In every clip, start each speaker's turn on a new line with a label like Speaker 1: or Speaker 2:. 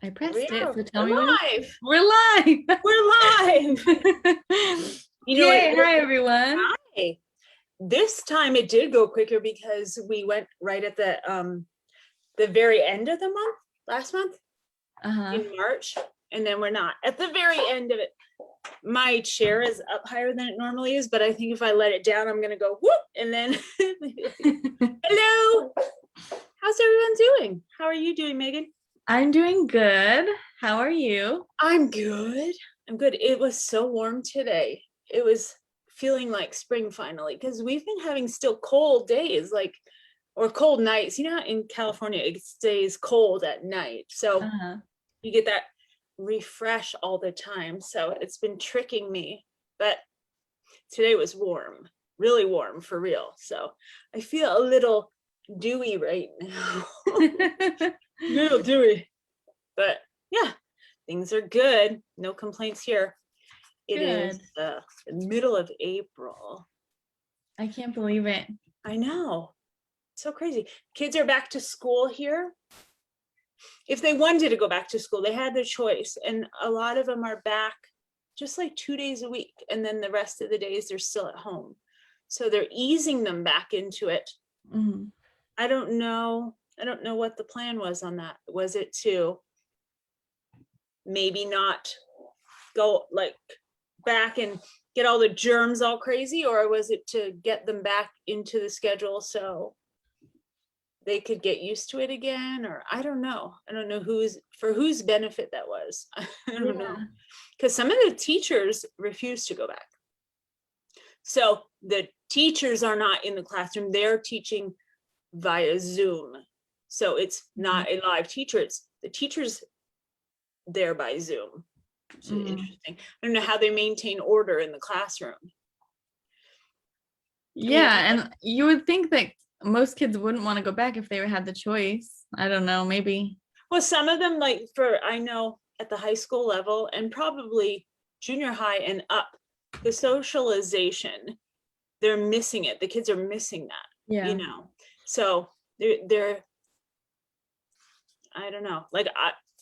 Speaker 1: I
Speaker 2: We
Speaker 1: pressed it,
Speaker 2: are.
Speaker 1: so tell
Speaker 2: We're
Speaker 1: me when
Speaker 2: live.
Speaker 1: we're live.
Speaker 2: We're live. You know
Speaker 1: Yay,
Speaker 2: what?
Speaker 1: hi everyone.
Speaker 2: Hi. This time it did go quicker because we went right at the very end of the month, last month
Speaker 1: Uh-huh.
Speaker 2: in March, and then we're not at the very end of it. My chair is up higher than it normally is, but I think if I let it down, I'm gonna go whoop, and then hello. How's everyone doing? How are you doing, Megan?
Speaker 1: I'm doing good. How are you?
Speaker 2: I'm good. I'm good. It was so warm today. It was feeling like spring finally because we've been having still cold days, like or cold nights. You know, how in California it stays cold at night, so
Speaker 1: Uh-huh.
Speaker 2: you get that refresh all the time. So it's been tricking me, but today was warm, really warm for real. So I feel a little dewy right now. Little dewy, but yeah, things are good. No complaints here. It is
Speaker 1: Good.
Speaker 2: the middle of April.
Speaker 1: I can't believe it.
Speaker 2: I know. So crazy. Kids are back to school here. If they wanted to go back to school, they had the choice. And a lot of them are back just like 2 days a week. And then the rest of the days they're still at home. So they're easing them back into it.
Speaker 1: Mhm.
Speaker 2: I don't know. I don't know what the plan was on that. Was it to maybe not go like back and get all the germs all crazy, or was it to get them back into the schedule so they could get used to it again? Or I don't know whose benefit that was. I don't know,
Speaker 1: Yeah.
Speaker 2: because some of the teachers refused to go back, so the teachers are not in the classroom, they're teaching via Zoom, so it's not a live teacher, it's the teachers there by Zoom, which is
Speaker 1: Mhm.
Speaker 2: interesting. I don't know how they maintain order in the classroom. I mean,
Speaker 1: Yeah, and you would think that most kids wouldn't want to go back if they had the choice. I don't know, maybe.
Speaker 2: well, some of them, like I know at the high school level and probably junior high and up, the socialization, they're missing it. The kids are missing that,
Speaker 1: Yeah.
Speaker 2: So they're I don't know. Like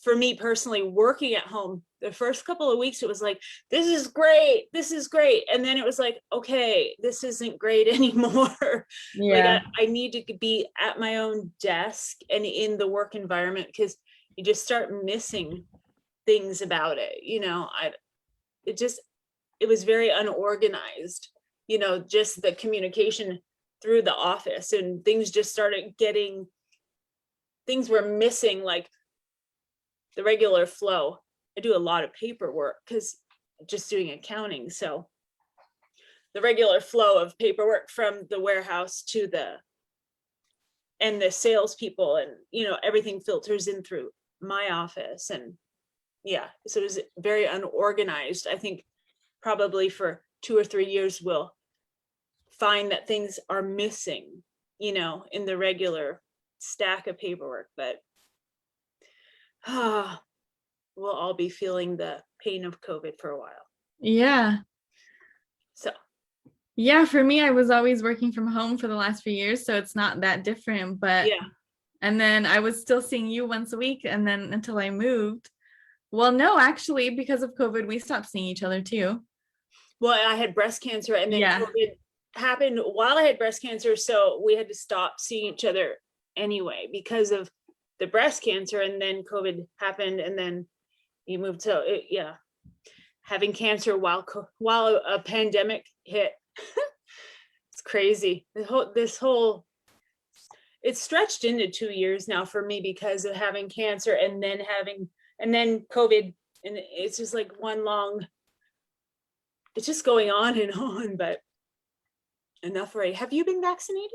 Speaker 2: for me personally, working at home, the first couple of weeks, it was like, this is great. This is great. And then it was like, okay, this isn't great anymore. Like
Speaker 1: Yeah.
Speaker 2: I need to be at my own desk and in the work environment because you just start missing things about it. It just, it was very unorganized, just the communication through the office and things just started getting, things were missing, like the regular flow. I do a lot of paperwork because just doing accounting. So the regular flow of paperwork from the warehouse to the salespeople and, everything filters in through my office. And yeah, so it was very unorganized. I think probably for 2 or 3 years, we'll find that things are missing, in the regular stack of paperwork, but we'll all be feeling the pain of COVID for a while.
Speaker 1: Yeah.
Speaker 2: So
Speaker 1: Yeah, for me, I was always working from home for the last few years, so it's not that different. But
Speaker 2: yeah,
Speaker 1: and then I was still seeing you once a week, and then until I moved. Well, no, actually, because of COVID, we stopped seeing each other too.
Speaker 2: well, I had breast cancer and then
Speaker 1: Yeah.
Speaker 2: COVID happened while I had breast cancer, so we had to stop seeing each other anyway because of the breast cancer, and then COVID happened, and then you moved to yeah, having cancer while a pandemic hit. It's crazy. This whole it's stretched into 2 years now for me because of having cancer and then COVID, and it's just like one long, it's just going on and on, but enough already. Have you been vaccinated?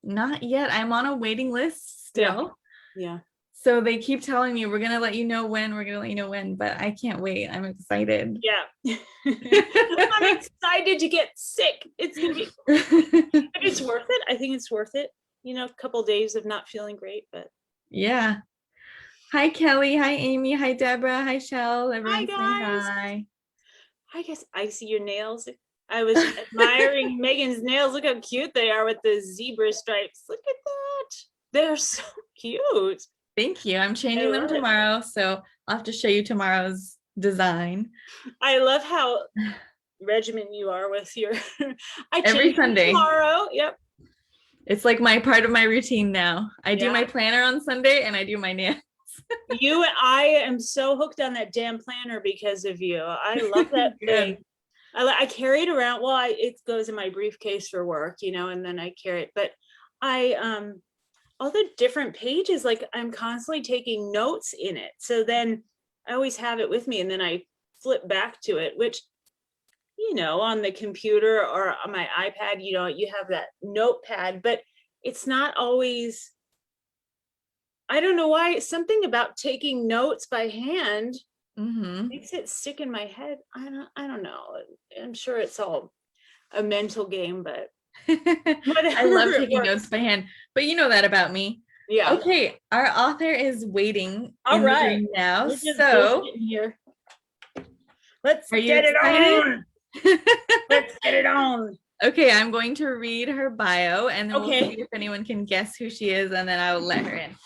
Speaker 1: Not yet. I'm on a waiting list still.
Speaker 2: Yeah.
Speaker 1: So they keep telling me we're gonna let you know when, we're gonna let you know when, but I can't wait. I'm excited.
Speaker 2: Yeah. I'm excited to get sick. It's gonna be, but it's worth it. I think it's worth it. A couple of days of not feeling great, but
Speaker 1: Yeah. Hi, Kelly. Hi, Amy. Hi, Deborah. Hi, Shell.
Speaker 2: hi
Speaker 1: Everyone say
Speaker 2: guys.
Speaker 1: hi.
Speaker 2: I guess I see your nails. I was admiring Megan's nails. Look how cute they are with the zebra stripes. Look at that. They're so cute.
Speaker 1: Thank you. I'm
Speaker 2: I
Speaker 1: changing them
Speaker 2: love it.
Speaker 1: tomorrow. So I'll have to show you tomorrow's design.
Speaker 2: I love how regimen you are with your I
Speaker 1: Every
Speaker 2: change them
Speaker 1: Sunday.
Speaker 2: tomorrow. Yep.
Speaker 1: It's like my part of my routine now. I do
Speaker 2: Yeah.
Speaker 1: my planner on Sunday and I do my nails.
Speaker 2: You and I am so hooked on that damn planner because of you. I love that
Speaker 1: Good.
Speaker 2: thing. I carry it around. Well, it goes in my briefcase for work, and then I carry it. But I all the different pages, like I'm constantly taking notes in it. So then I always have it with me, and then I flip back to it, which on the computer or on my iPad, you have that notepad, but it's not always. I don't know why, something about taking notes by hand
Speaker 1: Mm-hmm.
Speaker 2: makes it stick in my head. I don't know. I'm sure it's all a mental game, but
Speaker 1: I love
Speaker 2: it
Speaker 1: taking
Speaker 2: works.
Speaker 1: notes by hand, but you know that about me.
Speaker 2: Yeah.
Speaker 1: Okay, our author is waiting
Speaker 2: All
Speaker 1: in the
Speaker 2: right.
Speaker 1: room now.
Speaker 2: We're just
Speaker 1: So,
Speaker 2: bullshitting here. Let's
Speaker 1: are you
Speaker 2: get it
Speaker 1: excited?
Speaker 2: on. Let's get it on.
Speaker 1: Okay, I'm going to read her bio and then
Speaker 2: Okay.
Speaker 1: we'll see if anyone can guess who she is, and then I will let her in.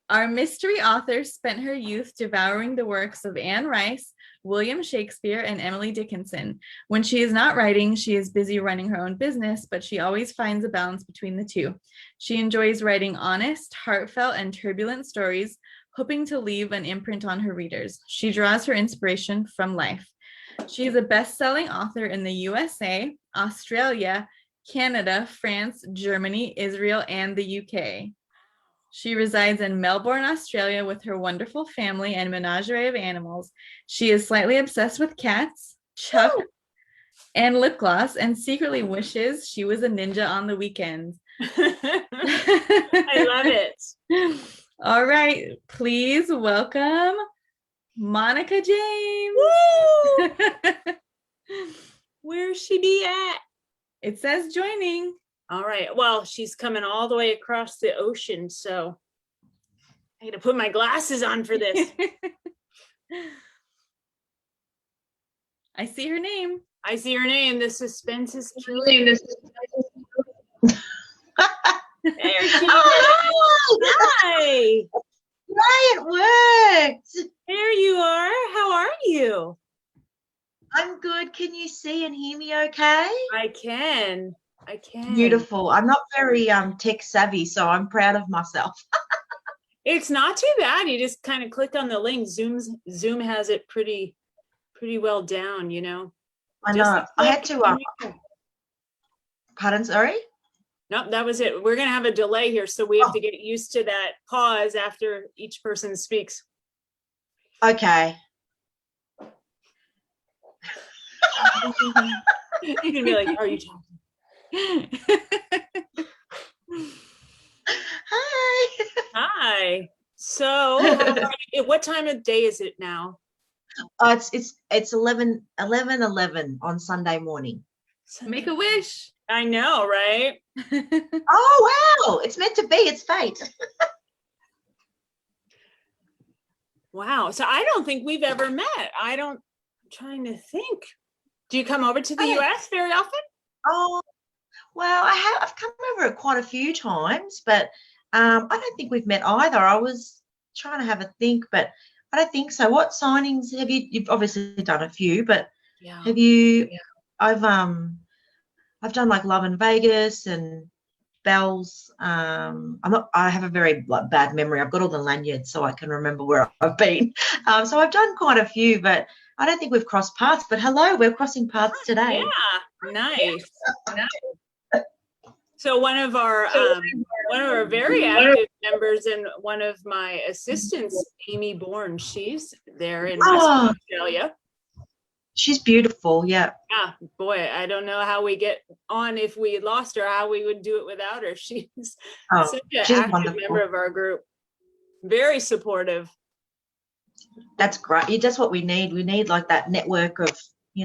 Speaker 1: Our mystery author spent her youth devouring the works of Anne Rice, William Shakespeare, and Emily Dickinson. When she is not writing, she is busy running her own business, but she always finds a balance between the two. She enjoys writing honest, heartfelt, and turbulent stories, hoping to leave an imprint on her readers. She draws her inspiration from life. She is a best-selling author in the USA, Australia, Canada, France, Germany, Israel, and the UK. She resides in Melbourne, Australia with her wonderful family and menagerie of animals. She is slightly obsessed with cats, Chuck, and lip gloss, and secretly wishes she was a ninja on the weekends.
Speaker 2: I love it.
Speaker 1: All right, please welcome Monica James.
Speaker 2: Woo! Where's she be at?
Speaker 1: It says joining.
Speaker 2: All right. Well, she's coming all the way across the ocean, so I got to put my glasses on for this.
Speaker 1: I see her name.
Speaker 2: I see her name. The suspense is killing. There she is.
Speaker 3: Oh,
Speaker 2: Hi.
Speaker 3: it worked.
Speaker 2: There you are. How are you?
Speaker 3: I'm good. Can you see and hear me okay?
Speaker 2: I can.
Speaker 3: Beautiful. I'm not very tech savvy, so I'm proud of myself.
Speaker 2: It's not too bad. You just kind of click on the link. Zoom has it pretty well down,
Speaker 3: I
Speaker 2: Just
Speaker 3: know. I had
Speaker 2: click.
Speaker 3: to pardon, sorry?
Speaker 2: Nope, that was it. We're gonna have a delay here, so we have to get used to that pause after each person speaks.
Speaker 3: Okay.
Speaker 2: You're gonna be like, are you talking?
Speaker 3: Hi.
Speaker 2: Hi. So, what time of day is it now?
Speaker 3: It's 11:11 on Sunday morning.
Speaker 1: Make a wish.
Speaker 2: I know, right?
Speaker 3: Oh wow. It's meant to be. It's fate.
Speaker 2: Wow. So I don't think we've ever met. I'm trying to think. Do you come over to the
Speaker 3: Okay.
Speaker 2: US very often?
Speaker 3: Oh, well, I've come over quite a few times, but I don't think we've met either. I was trying to have a think, but I don't think so. What signings have you? You've obviously done a few, but
Speaker 2: Yeah.
Speaker 3: have you? I've done like Love in Vegas and Bells. I have a very bad memory. I've got all the lanyards so I can remember where I've been. So I've done quite a few, but I don't think we've crossed paths. But hello, we're crossing paths today.
Speaker 2: Yeah. Nice. So one of our very active members and one of my assistants, Amy Bourne, she's there in Western Australia.
Speaker 3: She's beautiful. Yeah.
Speaker 2: Yeah, boy, I don't know how we get on if we lost her, how we would do it without her. She's such an
Speaker 3: she's
Speaker 2: active
Speaker 3: wonderful.
Speaker 2: member of our group. Very supportive.
Speaker 3: That's great. That's what we need. We need like that network of,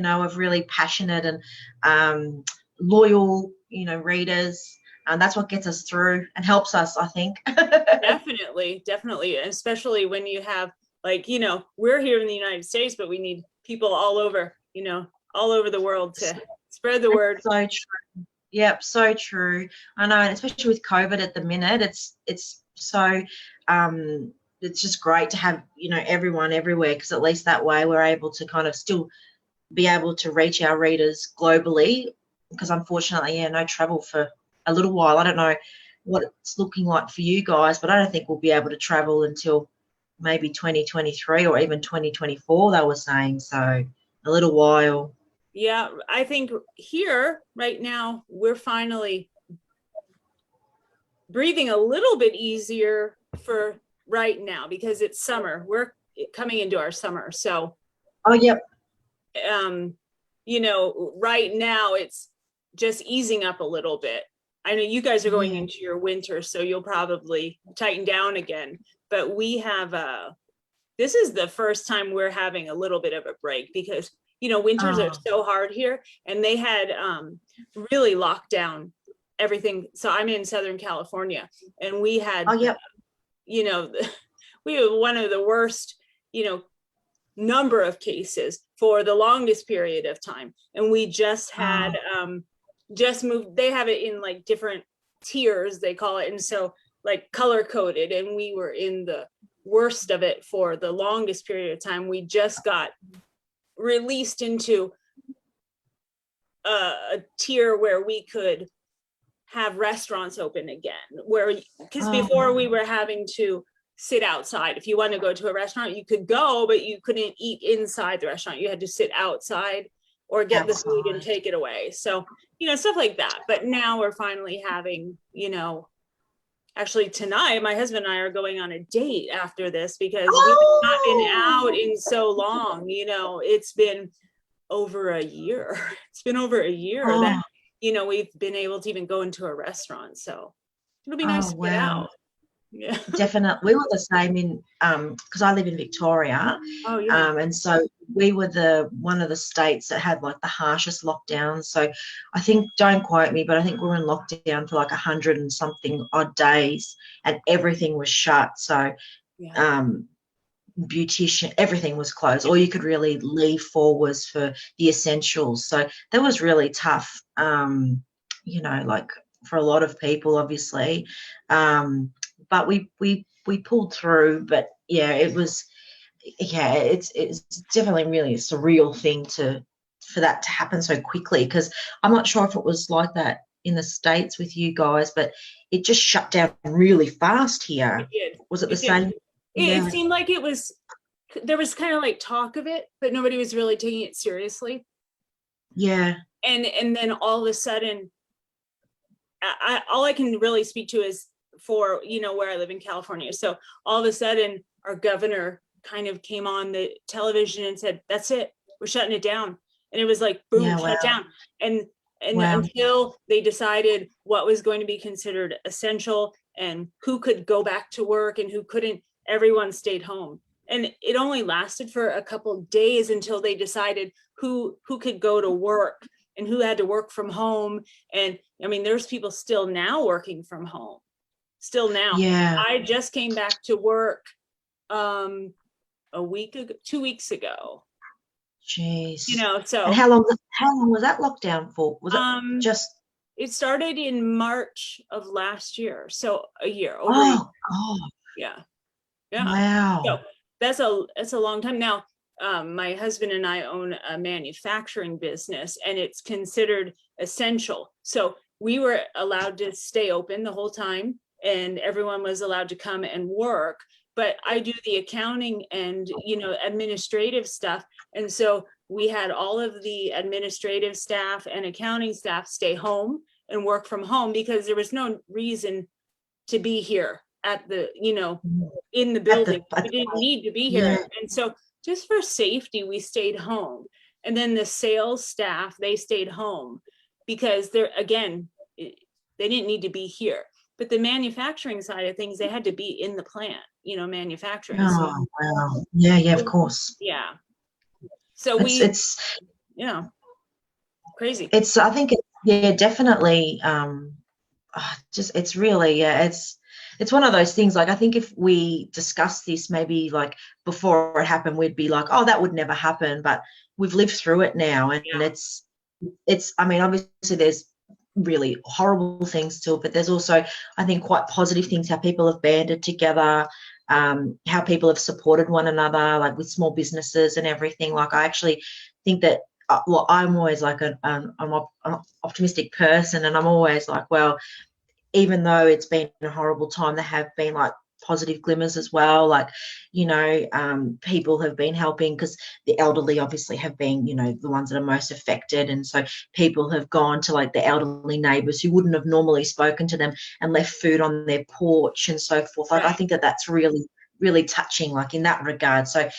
Speaker 3: of really passionate and loyal, readers. And that's what gets us through and helps us, I think.
Speaker 2: Definitely. Especially when you have we're here in the United States, but we need people all over, all over the world to spread the word.
Speaker 3: So true. Yep, so true. I know, and especially with COVID at the minute, it's so it's just great to have, everyone everywhere, because at least that way we're able to kind of still be able to reach our readers globally, because unfortunately, no travel for a little while. I don't know what it's looking like for you guys, but I don't think we'll be able to travel until maybe 2023 or even 2024, they were saying. So a little while.
Speaker 2: Yeah, I think here right now we're finally breathing a little bit easier for right now because it's summer. We're coming into our summer. So
Speaker 3: Oh, yep.
Speaker 2: right now it's just easing up a little bit. I know you guys are going
Speaker 3: Yeah.
Speaker 2: into your winter, so you'll probably tighten down again. But we have this is the first time we're having a little bit of a break because winters are
Speaker 3: Oh.
Speaker 2: so hard here, and they had really locked down everything. So I'm in Southern California, and we had
Speaker 3: Oh, yep.
Speaker 2: we have one of the worst number of cases for the longest period of time, and we just had just moved. They have it in like different tiers, they call it, and so like color coded, and we were in the worst of it for the longest period of time. We just got released into a tier where we could have restaurants open again, because before we were having to sit outside. If you want to go to a restaurant, you could go, but you couldn't eat inside the restaurant. You had to sit outside or get the food and take it away. So, stuff like that. But now we're finally having, actually tonight, my husband and I are going on a date after this because we've not been out in so long. It's been over a year. It's been over a year that, we've been able to even go into a restaurant. So it'll be nice to get out. Yeah.
Speaker 3: Definitely. We were the same in because I live in Victoria.
Speaker 2: Oh yeah.
Speaker 3: And so we were one of the states that had like the harshest lockdown. So I think, don't quote me, but I think we were in lockdown for like 100 and something odd days, and everything was shut. So beautician, everything was closed. All you could really leave for was for the essentials. So that was really tough, like for a lot of people, obviously. But we pulled through. But yeah, it's definitely really a surreal thing for that to happen so quickly, because I'm not sure if it was like that in the States with you guys, but it just shut down really fast here.
Speaker 2: It did.
Speaker 3: Was it the same?
Speaker 2: It seemed like there was kind of like talk of it, but nobody was really taking it seriously.
Speaker 3: Yeah.
Speaker 2: And then all of a sudden, all I can really speak to is for, where I live in California. So all of a sudden our governor kind of came on the television and said, that's it, we're shutting it down. And it was like, boom, shut down. And until they decided what was going to be considered essential and who could go back to work and who couldn't, everyone stayed home. And it only lasted for a couple of days until they decided who could go to work and who had to work from home. And I mean, there's people still now working from home. Still now.
Speaker 3: Yeah.
Speaker 2: I just came back to work a week ago, 2 weeks ago.
Speaker 3: Jeez.
Speaker 2: So
Speaker 3: and how long was that lockdown for? Was it just?
Speaker 2: It started in March of last year, so a year. Yeah.
Speaker 3: Wow.
Speaker 2: So that's a long time. Now, my husband and I own a manufacturing business, and it's considered essential. So we were allowed to stay open the whole time, and everyone was allowed to come and work. But I do the accounting and administrative stuff, and so we had all of the administrative staff and accounting staff stay home and work from home because there was no reason to be here at the in the building. We didn't need to be here.
Speaker 3: Yeah.
Speaker 2: And so just for safety, we stayed home. And then the sales staff, they stayed home because they didn't need to be here. But the manufacturing side of things, they had to be in the plant, manufacturing.
Speaker 3: Oh, wow. Yeah, of course.
Speaker 2: Yeah. So
Speaker 3: it's
Speaker 2: crazy.
Speaker 3: I think definitely. It's really, it's one of those things. Like, I think if we discussed this maybe like before it happened, we'd be like, oh, that would never happen. But we've lived through it now, and it's. I mean, obviously, there's really horrible things to it, but there's also, I think, quite positive things. How people have banded together. how people have supported one another, like with small businesses and everything. Like I actually think that, well, I'm always like an optimistic person, and I'm always like, well, even though it's been a horrible time, there have been like positive glimmers as well. Like, people have been helping, because the elderly obviously have been, the ones that are most affected. And so people have gone to like the elderly neighbours who wouldn't have normally spoken to them and left food on their porch and so forth. Like, I think that that's really, really touching, like in that regard. So,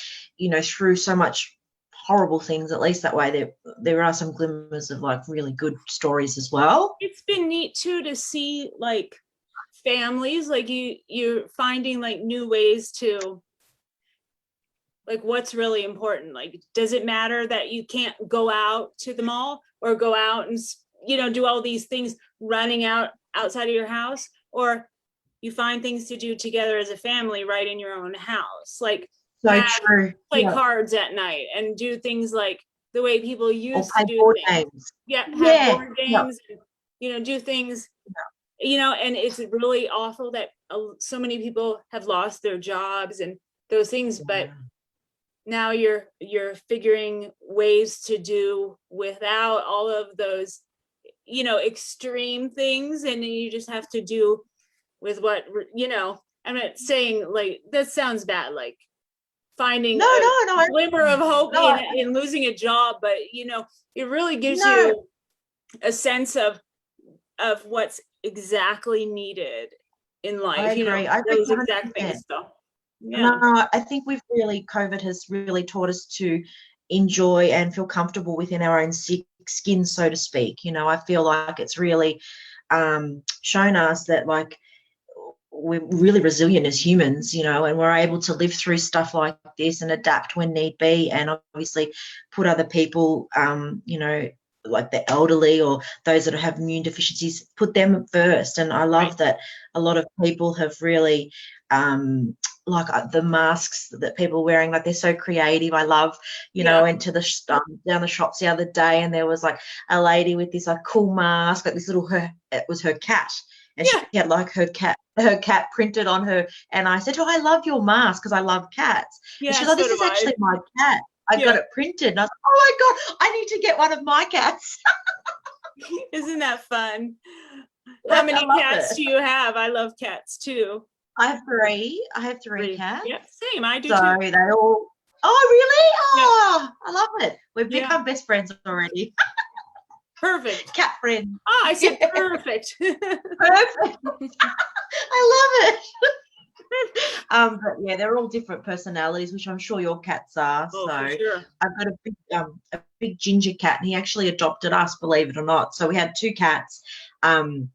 Speaker 3: through so much horrible things, at least that way there are some glimmers of like really good stories as well.
Speaker 2: It's been neat too to see like families, like you're finding like new ways to, like, what's really important. Like, does it matter that you can't go out to the mall or go out and do all these things running outside of your house, or you find things to do together as a family right in your own house, like
Speaker 3: So true.
Speaker 2: play cards at night and do things like the way people used to do
Speaker 3: board
Speaker 2: things.
Speaker 3: games.
Speaker 2: Have board games, and, do things, and it's really awful that so many people have lost their jobs and those things, but now you're figuring ways to do without all of those, extreme things, and you just have to do with what, I'm not saying like that sounds bad, like finding a glimmer of hope in losing a job, but it really gives you a sense of what's exactly needed in life.
Speaker 3: I agree.
Speaker 2: Those exact things. So,
Speaker 3: no, I think COVID has really taught us to enjoy and feel comfortable within our own skin, so to speak. I feel like it's really shown us that like we're really resilient as humans, and we're able to live through stuff like this and adapt when need be, and obviously put other people, like the elderly or those that have immune deficiencies, put them first. And I love that a lot of people have really, like the masks that people are wearing, like they're so creative. I love, I went to down the shops the other day, and there was like a lady with this like cool mask, like this it was her cat. And she had like her cat printed on her. And I said, I love your mask because I love cats. And she's like, this is actually my cat. I got it printed. And I was like, oh my God, I need to get one of my cats.
Speaker 2: Isn't that fun? How many cats do you have? I love cats too.
Speaker 3: I have three cats.
Speaker 2: Yeah, same. I do
Speaker 3: so
Speaker 2: too.
Speaker 3: They all, oh really? Oh, I love it. We've become best friends already.
Speaker 2: Perfect.
Speaker 3: Cat friend.
Speaker 2: Oh, I said perfect.
Speaker 3: Perfect. I love it. But yeah, they're all different personalities, which I'm sure your cats are.
Speaker 2: Oh,
Speaker 3: so
Speaker 2: for sure.
Speaker 3: I've got a big ginger cat, and he actually adopted us, believe it or not. So we had two cats. And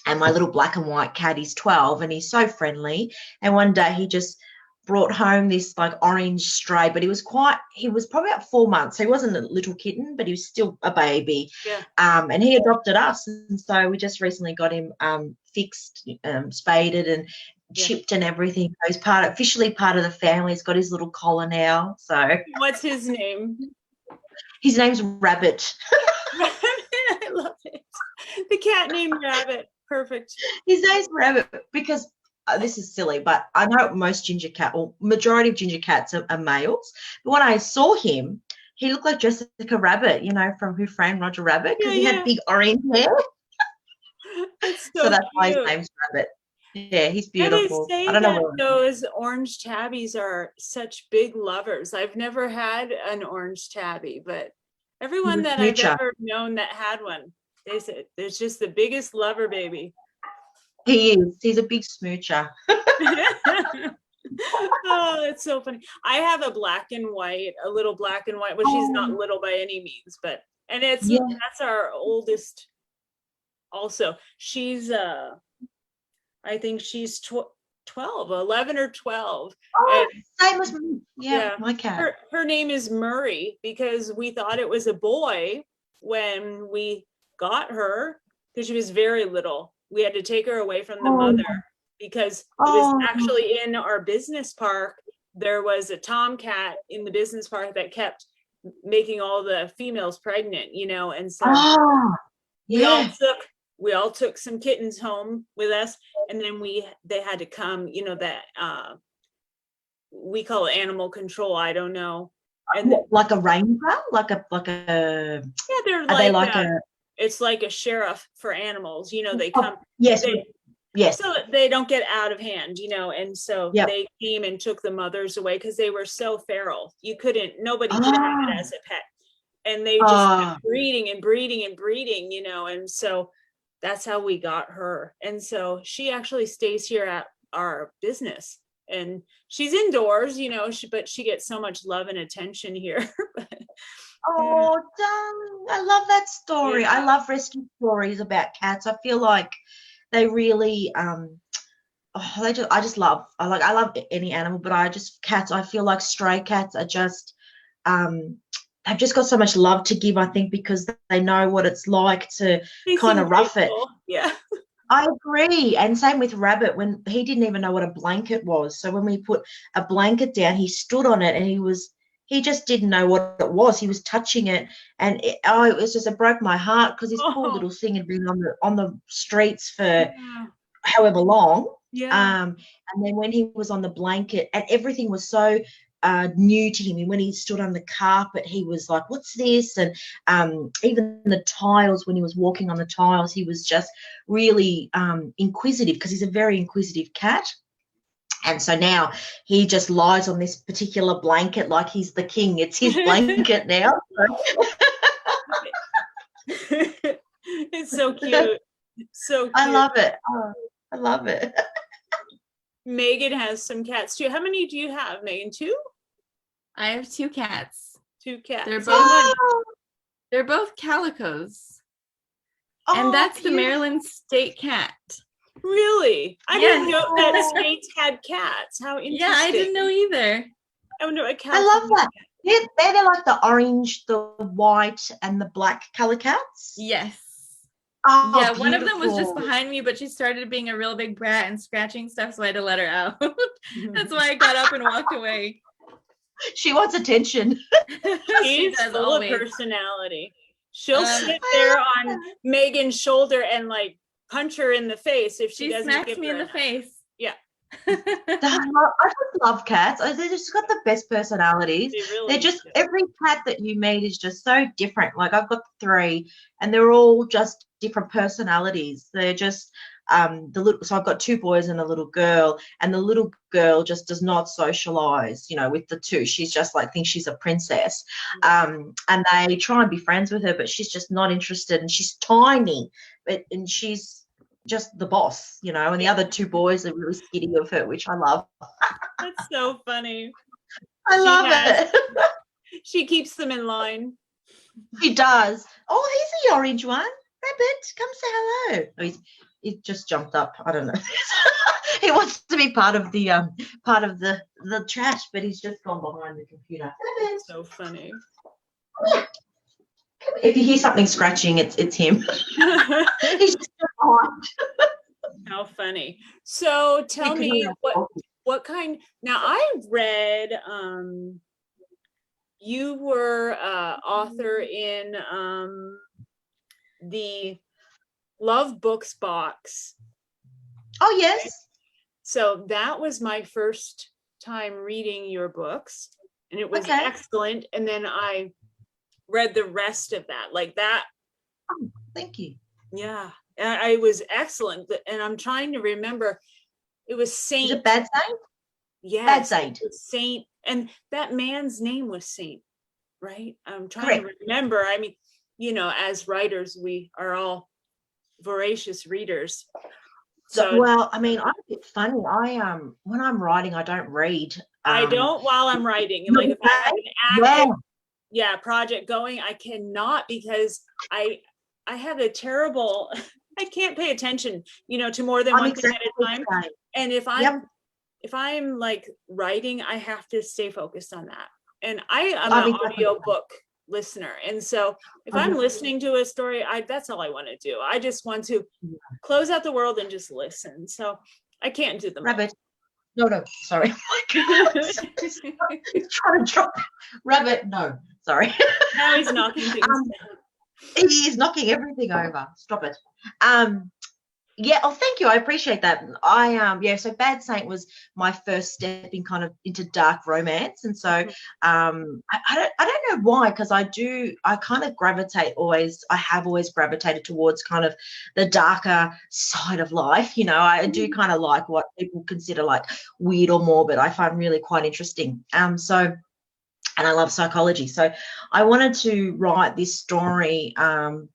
Speaker 3: my little black and white cat, he's 12, and he's so friendly. And one day he just brought home this like orange stray, but he was probably about 4 months. So he wasn't a little kitten, but he was still a baby.
Speaker 2: Yeah.
Speaker 3: And he adopted us. And so we just recently got him fixed, spaded and chipped and everything. So he's officially part of the family. He's got his little collar now. So
Speaker 2: what's his name?
Speaker 3: His name's Rabbit.
Speaker 2: I love it. The cat named Rabbit. Perfect.
Speaker 3: His name's Rabbit because this is silly, but I know most ginger cat, or majority of ginger cats are males. But when I saw him, he looked like Jessica Rabbit, from Who Framed Roger Rabbit, because he had big orange hair. So that's why his name's Rabbit. Yeah, he's beautiful.
Speaker 2: I don't know. Those orange tabbies are such big lovers. I've never had an orange tabby, but everyone that I've ever known that had one, they said there's just the biggest lover baby.
Speaker 3: He is. He's a big smoocher.
Speaker 2: Oh, it's so funny. I have a little black and white, but she's not little by any means, and that's our oldest. Also, she's I think she's 11 or 12.
Speaker 3: Oh, same as me. Yeah, my cat.
Speaker 2: Her name is Murray because we thought it was a boy when we got her, because she was very little. We had to take her away from the mother because it was actually in our business park. There was a tomcat in the business park that kept making all the females pregnant, and so we all took some kittens home with us, and then they had to come, that we call it animal control. I don't know. And then,
Speaker 3: Like a ranger, like a
Speaker 2: yeah, they're
Speaker 3: are they
Speaker 2: like
Speaker 3: like a
Speaker 2: it's like a sheriff for animals. You know, they
Speaker 3: oh,
Speaker 2: come.
Speaker 3: yes,
Speaker 2: They,
Speaker 3: yes,
Speaker 2: so that they don't get out of hand, you know, and so
Speaker 3: yep.
Speaker 2: they came and took the mothers away because they were so feral. Nobody could have it
Speaker 3: Ah,
Speaker 2: as a pet. And they just
Speaker 3: ah,
Speaker 2: kept breeding and breeding and breeding, you know, and so that's how we got her. And so she actually stays here at our business, and she's indoors, you know, but she gets so much love and attention here.
Speaker 3: oh, darling. I love that story. I
Speaker 2: Yeah.
Speaker 3: love rescue stories about cats. I feel like they really I just love I love any animal, but cats, I feel like stray cats are just um they've just got so much love to give, I think, because they know what it's like to
Speaker 2: They
Speaker 3: kind
Speaker 2: seem
Speaker 3: of rough it.
Speaker 2: grateful. Yeah.
Speaker 3: I agree. And same with Rabbit, when he didn't even know what a blanket was. So when we put a blanket down, he stood on it and he just didn't know what it was. He was touching it, and it broke my heart because this poor
Speaker 2: Oh,
Speaker 3: little thing had been on the streets for
Speaker 2: yeah.
Speaker 3: however long.
Speaker 2: Yeah.
Speaker 3: And then when he was on the blanket, and everything was so new to him, and when he stood on the carpet, he was like, "What's this?" And even the tiles, when he was walking on the tiles, he was just really inquisitive, because he's a very inquisitive cat. And so now he just lies on this particular blanket like he's the king. It's his blanket now.
Speaker 2: It's so cute. So cute.
Speaker 3: I love it. Oh, I love it.
Speaker 2: Megan has some cats too. How many do you have, Megan? Two?
Speaker 1: I have 2 cats.
Speaker 2: Two cats.
Speaker 1: They're
Speaker 2: Oh,
Speaker 1: both they're both calicos.
Speaker 3: Oh,
Speaker 1: And that's the
Speaker 3: beautiful.
Speaker 1: Maryland state cat.
Speaker 2: really? I
Speaker 1: Yes.
Speaker 2: didn't know that states had cats. How interesting.
Speaker 1: Yeah, I didn't know either.
Speaker 2: I wonder what
Speaker 3: I love that. They're like the orange, the white, and the black color cats.
Speaker 1: Yes.
Speaker 3: Oh,
Speaker 1: Yeah, one of them was just
Speaker 3: beautiful.
Speaker 1: behind me, but she started being a real big brat and scratching stuff, so I had to let her out. That's why I got up and walked away.
Speaker 3: She wants attention.
Speaker 2: She's
Speaker 1: does
Speaker 2: full
Speaker 1: always.
Speaker 2: of personality. She'll
Speaker 1: Um,
Speaker 2: sit there on Megan's shoulder and like punch her in the face if she
Speaker 1: She
Speaker 2: doesn't
Speaker 1: smacks
Speaker 2: give
Speaker 1: me
Speaker 2: her
Speaker 1: in the
Speaker 2: enough.
Speaker 1: face.
Speaker 2: Yeah.
Speaker 3: I just love cats. They just got the best personalities.
Speaker 2: They really
Speaker 3: They're just
Speaker 2: do.
Speaker 3: every cat that you meet is just so different. Like I've got 3, and they're all just different personalities. They're just so I've got 2 boys and a little girl, and the little girl just does not socialize, with the 2. She's just like thinks she's a princess. And they try and be friends with her, but she's just not interested, and she's tiny, and she's just the boss, and the other 2 boys are really skitty of her, which I love.
Speaker 2: That's so funny.
Speaker 3: I
Speaker 2: She
Speaker 3: love
Speaker 2: has-
Speaker 3: it.
Speaker 2: She keeps them in line.
Speaker 3: He does. Oh, he's the orange one. Rabbit, come say hello. Oh, he just jumped up. I don't know. He wants to be part of the trash, but he's just gone behind the computer. Rabbit,
Speaker 2: So funny.
Speaker 3: if you hear something scratching, it's him. He's just behind.
Speaker 2: How funny. So tell
Speaker 3: He
Speaker 2: me
Speaker 3: could-
Speaker 2: what kind. Now I read you were author in the Love Books box.
Speaker 3: Oh yes.
Speaker 2: So that was my first time reading your books, and it was
Speaker 3: Okay.
Speaker 2: excellent. And then I read the rest of that, like that.
Speaker 3: Thank you.
Speaker 2: Yeah, and it was excellent. And I'm trying to remember. It was
Speaker 3: Is
Speaker 2: Saint.
Speaker 3: it Bad Saint?
Speaker 2: Yes,
Speaker 3: Bad Saint.
Speaker 2: it was Saint, and that man's name was Saint, right? I'm trying to
Speaker 3: Correct.
Speaker 2: remember. I mean, as writers, we are all voracious readers. So
Speaker 3: Well, I mean, I'm a bit funny. When I'm writing, I don't read.
Speaker 2: I don't while I'm writing. Like if I have an active
Speaker 3: Yeah.
Speaker 2: project going, I cannot, because I have a terrible I can't pay attention, to more than
Speaker 3: I'm
Speaker 2: one thing
Speaker 3: exactly
Speaker 2: at a time.
Speaker 3: the same.
Speaker 2: And
Speaker 3: Yep.
Speaker 2: if I'm like writing, I have to stay focused on that. And I am
Speaker 3: I'm
Speaker 2: an
Speaker 3: exactly the
Speaker 2: audiobook listener. And so if I'm listening to a story, that's all I want to do. I just want to close out the world and just listen. So I can't do them.
Speaker 3: Rabbit. No, sorry. He's trying to drop Rabbit. No, sorry.
Speaker 2: Now he's knocking things down.
Speaker 3: He is knocking everything over. Stop it. Yeah, oh, thank you. I appreciate that. Yeah, so Bad Saint was my first step in kind of into dark romance. And so I don't know why, because I kind of I have always gravitated towards kind of the darker side of life. I do kind of like what people consider like weird or morbid. I find really quite interesting. And I love psychology. So I wanted to write this story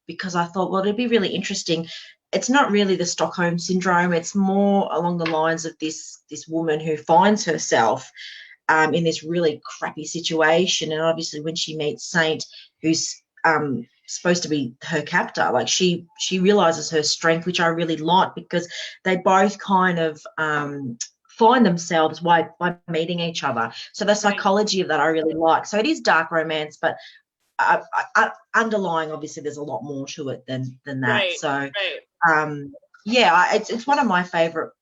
Speaker 3: because I thought, well, it'd be really interesting. It's not really the Stockholm syndrome. It's more along the lines of this woman who finds herself in this really crappy situation. And obviously when she meets Saint, who's supposed to be her captor, like she realizes her strength, which I really like, because they both kind of find themselves by meeting each other. So the psychology of that I really like. So it is dark romance, but underlying, obviously, there's a lot more to it than that.
Speaker 2: Right,
Speaker 3: So
Speaker 2: right.
Speaker 3: yeah, it's one of my favorite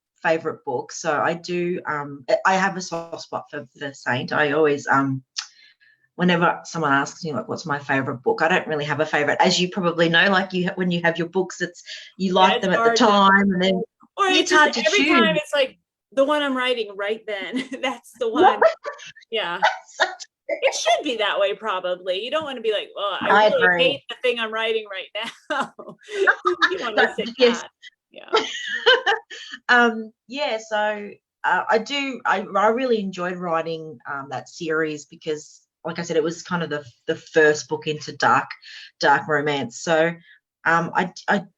Speaker 3: books. So I do I have a soft spot for Saint. I always whenever someone asks me like what's my favorite book, I don't really have a favorite, as you probably know. Like when you have your books, you like them at the time, and then
Speaker 2: or
Speaker 3: it's hard to
Speaker 2: every
Speaker 3: choose.
Speaker 2: time it's like the one I'm writing right then. That's the one. Yeah. It should be that way, probably. You don't want to be like, well, I really
Speaker 3: agree.
Speaker 2: hate the thing I'm writing right now. You want to say
Speaker 3: Yes.
Speaker 2: that. Yeah.
Speaker 3: Yeah, so I really enjoyed writing that series because, like I said, it was kind of the first book into dark romance. So I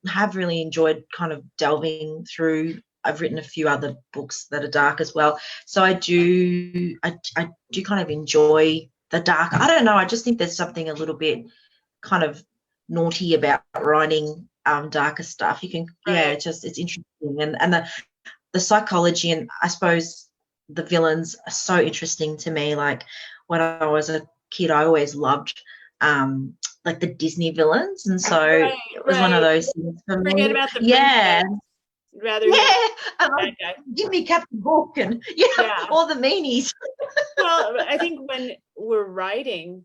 Speaker 3: have really enjoyed kind of delving through. I've written a few other books that are dark as well. So I do kind of enjoy the dark. I don't know. I just think there's something a little bit kind of naughty about writing darker stuff. You can, yeah, it's interesting, and the psychology, and I suppose the villains are so interesting to me. Like when I was a kid, I always loved like the Disney villains, and so it was one of those things for me.
Speaker 2: Forget about the
Speaker 3: yeah.
Speaker 2: princess. Rather
Speaker 3: give me Captain Hook and all the meanies.
Speaker 2: Well, I think when we're writing,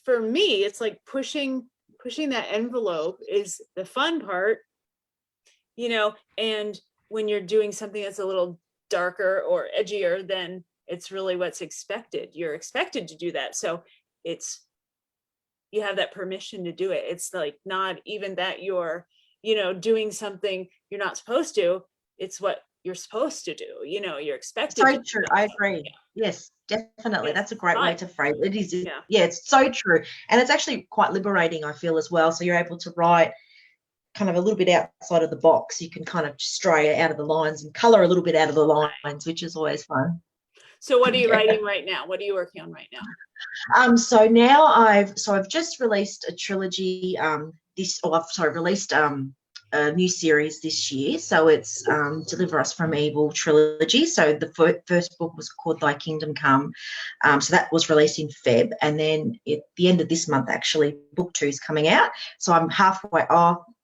Speaker 2: for me, it's like pushing that envelope is the fun part, and when you're doing something that's a little darker or edgier, then it's really what's expected. You're expected to do that. So you have that permission to do it. It's like not even that you're doing something you're not supposed to. It's what you're supposed to do. You're expected.
Speaker 3: So true. I agree. Yes, definitely.
Speaker 2: It's
Speaker 3: That's a great way to phrase it. It is.
Speaker 2: Yeah,
Speaker 3: it's so true. And it's actually quite liberating, I feel, as well. So you're able to write kind of a little bit outside of the box. You can kind of stray out of the lines and color a little bit out of the lines, which is always fun.
Speaker 2: So what are you writing right now? What are you working on right now?
Speaker 3: So now I've just released a trilogy released a new series this year. So it's Deliver Us from Evil trilogy. So the first book was called Thy Kingdom Come. So that was released in Feb. And then at the end of this month, actually, book 2 is coming out. So I'm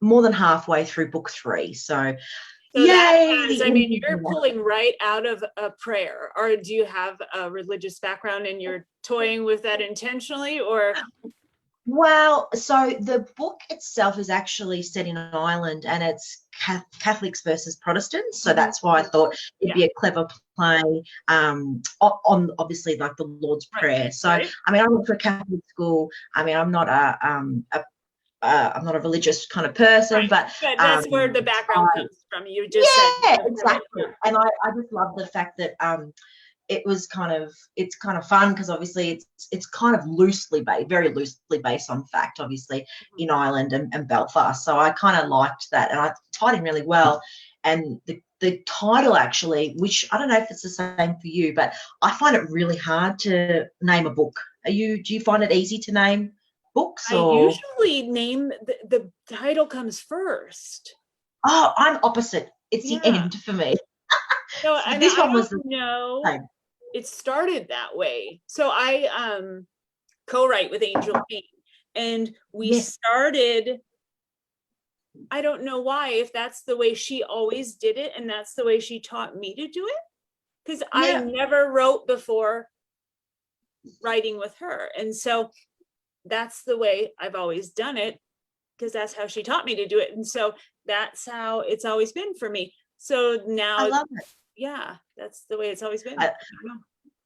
Speaker 3: more than halfway through book 3. So yay!
Speaker 2: You're pulling right out of a prayer. Or do you have a religious background and you're toying with that intentionally, or?
Speaker 3: Well, so the book itself is actually set in Ireland, and it's Catholics versus Protestants. So that's why I thought it'd be a clever play on obviously like the Lord's Prayer. So I went to a Catholic school. I'm not I'm not a religious kind of person, but
Speaker 2: that's where the background comes from. You just
Speaker 3: said exactly. And I just love the fact that it's kind of fun because obviously it's kind of very loosely based on fact, obviously, in Ireland and Belfast. So I kind of liked that, and I tied in really well. And the title actually, which I don't know if it's the same for you, but I find it really hard to name a book. Do you find it easy to name books? Or?
Speaker 2: I usually name the title comes first.
Speaker 3: Oh, I'm opposite. It's the end for me.
Speaker 2: So, and this one was it started that way. So I co-write with Angel Kane, and we started, I don't know why, if that's the way she always did it and that's the way she taught me to do it, because I never wrote before writing with her, and so that's the way I've always done it because that's how she taught me to do it. And so that's how it's always been for me. So
Speaker 3: I
Speaker 2: now,
Speaker 3: love it.
Speaker 2: yeah, that's the way it's always been.
Speaker 3: I-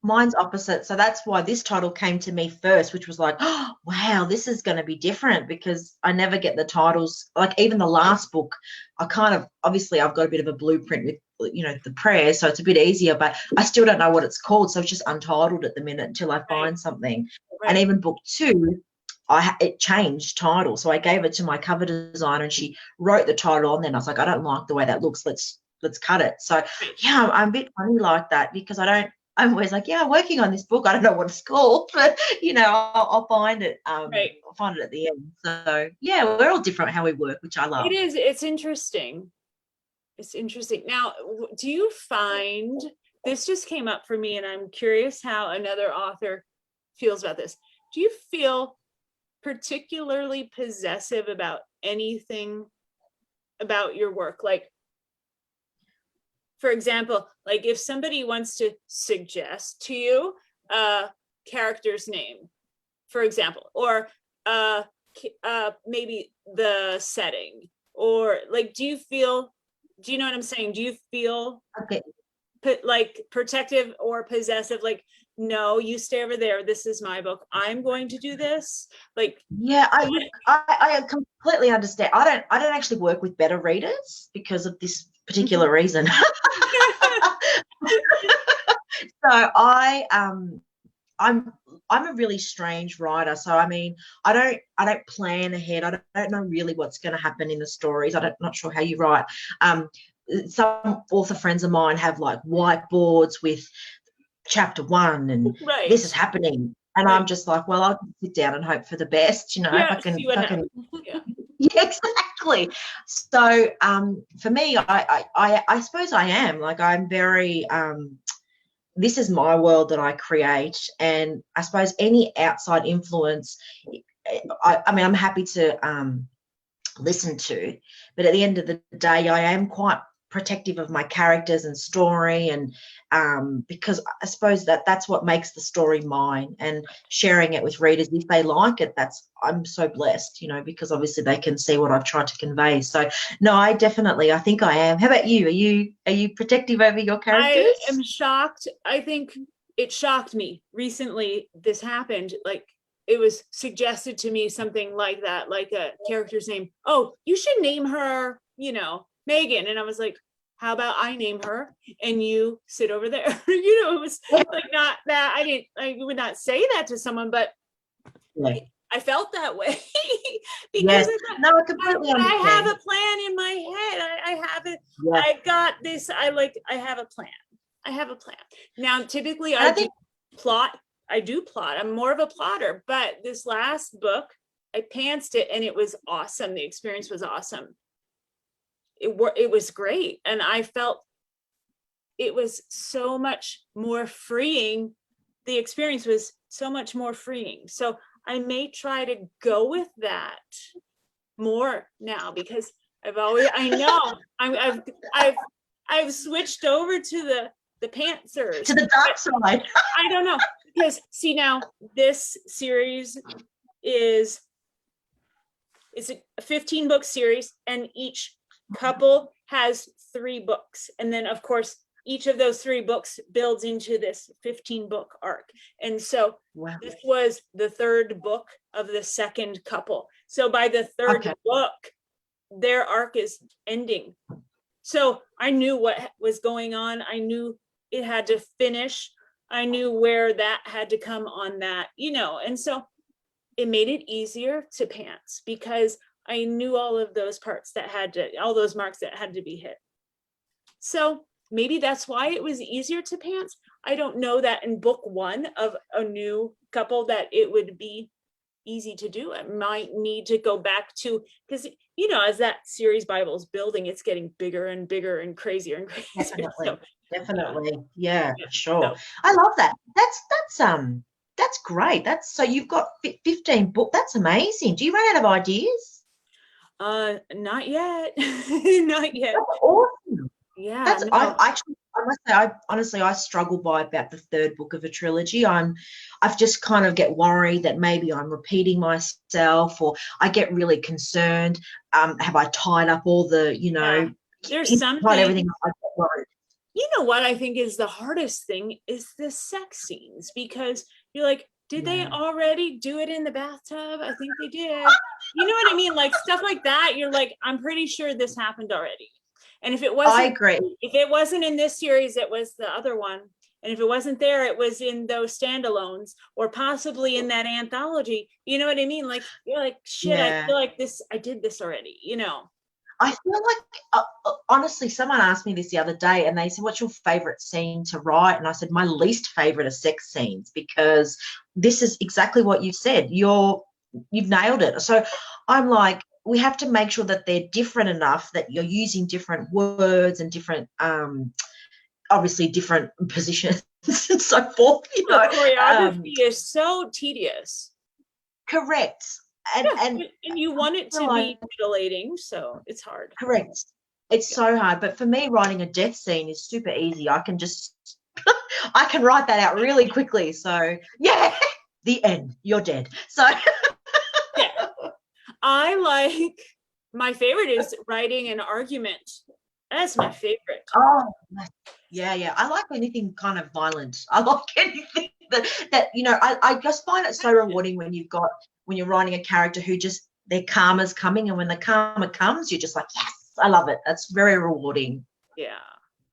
Speaker 3: Mine's opposite. So that's why this title came to me first, which was like, oh, wow, this is going to be different because I never get the titles. Like even the last book, I kind of, obviously I've got a bit of a blueprint with, the prayers, so it's a bit easier, but I still don't know what it's called. So it's just untitled at the minute until I find something. And even book 2, it changed title. So I gave it to my cover designer and she wrote the title on there. And I was like, I don't like the way that looks. Let's cut it. So yeah, I'm a bit funny like that because I'm always like, yeah, I'm working on this book. I don't know what it's called, but I'll find it. I'll find it at the end. So yeah, we're all different how we work, which I love.
Speaker 2: It is. It's interesting. It's interesting. Now, do you find this just came up for me, and I'm curious how another author feels about this. Do you feel particularly possessive about anything about your work? Like, for example, like if somebody wants to suggest to you a character's name, for example, or maybe the setting, or like, do you know what I'm saying? Do you feel like protective or possessive? Like, no, you stay over there. This is my book. I'm going to do this. Like,
Speaker 3: yeah, I completely understand. I don't actually work with beta readers because of this particular reason. So I'm a really strange writer. So I mean, I don't plan ahead. I don't know really what's going to happen in the stories. Not sure how you write. Some author friends of mine have like whiteboards with chapter 1 and this is happening. And I'm just like, well, I'll sit down and hope for the best, if I can. Yeah, exactly. So for me, I suppose I am like, I'm very, this is my world that I create. And I suppose any outside influence, I mean, I'm happy to listen to, but at the end of the day, I am quite protective of my characters and story, and because I suppose that's what makes the story mine, and sharing it with readers if they like it, I'm so blessed, because obviously they can see what I've tried to convey. So no, I think I am. How about you? Are you protective over your characters?
Speaker 2: I am shocked. I think it shocked me recently. This happened, like it was suggested to me something like that, like a character's name. Oh, you should name her, Megan. And I was like, how about I name her and you sit over there? It was like, not that I would not say that to someone, but I felt that way because
Speaker 3: I completely understand.
Speaker 2: I have a plan in my head. I have it. Yeah. I got this. I have a plan. I have a plan. Now, typically I do plot. I'm more of a plotter, but this last book, I pantsed it and it was awesome. The experience was awesome. It was great. And I felt it was so much more freeing. The experience was so much more freeing. So I may try to go with that more now, because I've switched over to the pantsers.
Speaker 3: To the dark side.
Speaker 2: I don't know. Because see, now this series is a 15-book series, and each couple has 3 books, and then of course each of those 3 books builds into this 15-book arc. And so this was the 3rd book of the 2nd couple. So by the 3rd book, their arc is ending. So I knew what was going on. I knew it had to finish. I knew where that had to come on that, and so it made it easier to pants, because I knew all of those parts all those marks that had to be hit. So maybe that's why it was easier to pants. I don't know that in book 1 of a new couple that it would be easy to do. I might need to go back to, because as that series Bible is building, it's getting bigger and bigger and crazier and crazier.
Speaker 3: Definitely. Yeah, sure. I love that. That's great. So you've got 15 books. That's amazing. Do you run out of ideas?
Speaker 2: Not yet. Not yet.
Speaker 3: That's awesome.
Speaker 2: Yeah.
Speaker 3: I actually I must say, I struggle by about the third book of a trilogy. I've just kind of get worried that maybe I'm repeating myself, or I get really concerned. Have I tied up all the,
Speaker 2: Yeah. There's
Speaker 3: tied
Speaker 2: something,
Speaker 3: everything up? I get worried.
Speaker 2: you know what I think is the hardest thing is the sex scenes, because you're like, did they
Speaker 3: Yeah.
Speaker 2: already do it in the bathtub? I think they did. You know what I mean? Like stuff like that. You're like, I'm pretty sure this happened already. And if it
Speaker 3: I
Speaker 2: wasn't,
Speaker 3: agree.
Speaker 2: if it wasn't in this series, it was the other one. And if it wasn't there, it was in those standalones or possibly in that anthology. You know what I mean? Like, you're like, shit, I
Speaker 3: Yeah.
Speaker 2: feel like this, I did this already, you know?
Speaker 3: I feel like, honestly, someone asked me this the other day and they said, what's your favorite scene to write? And I said, my least favorite are sex scenes, because this is exactly what you said. You've nailed it. So I'm like, we have to make sure that they're different enough, that you're using different words and different, obviously different positions and so forth.
Speaker 2: The choreography is so tedious.
Speaker 3: Correct. And
Speaker 2: And you want it to
Speaker 3: like,
Speaker 2: be titillating, so it's hard.
Speaker 3: correct. It's so hard. But for me, writing a death scene is super easy. I can just, I can write that out really quickly. So, yeah, the end. You're dead. So,
Speaker 2: Yeah. I like, my favorite is writing an argument. That's my favorite.
Speaker 3: oh, yeah. I like anything kind of violent. I like anything that I just find it so rewarding when you're writing a character who just, their karma's coming, and when the karma comes, you're just like, yes, I love it. That's very rewarding.
Speaker 2: Yeah.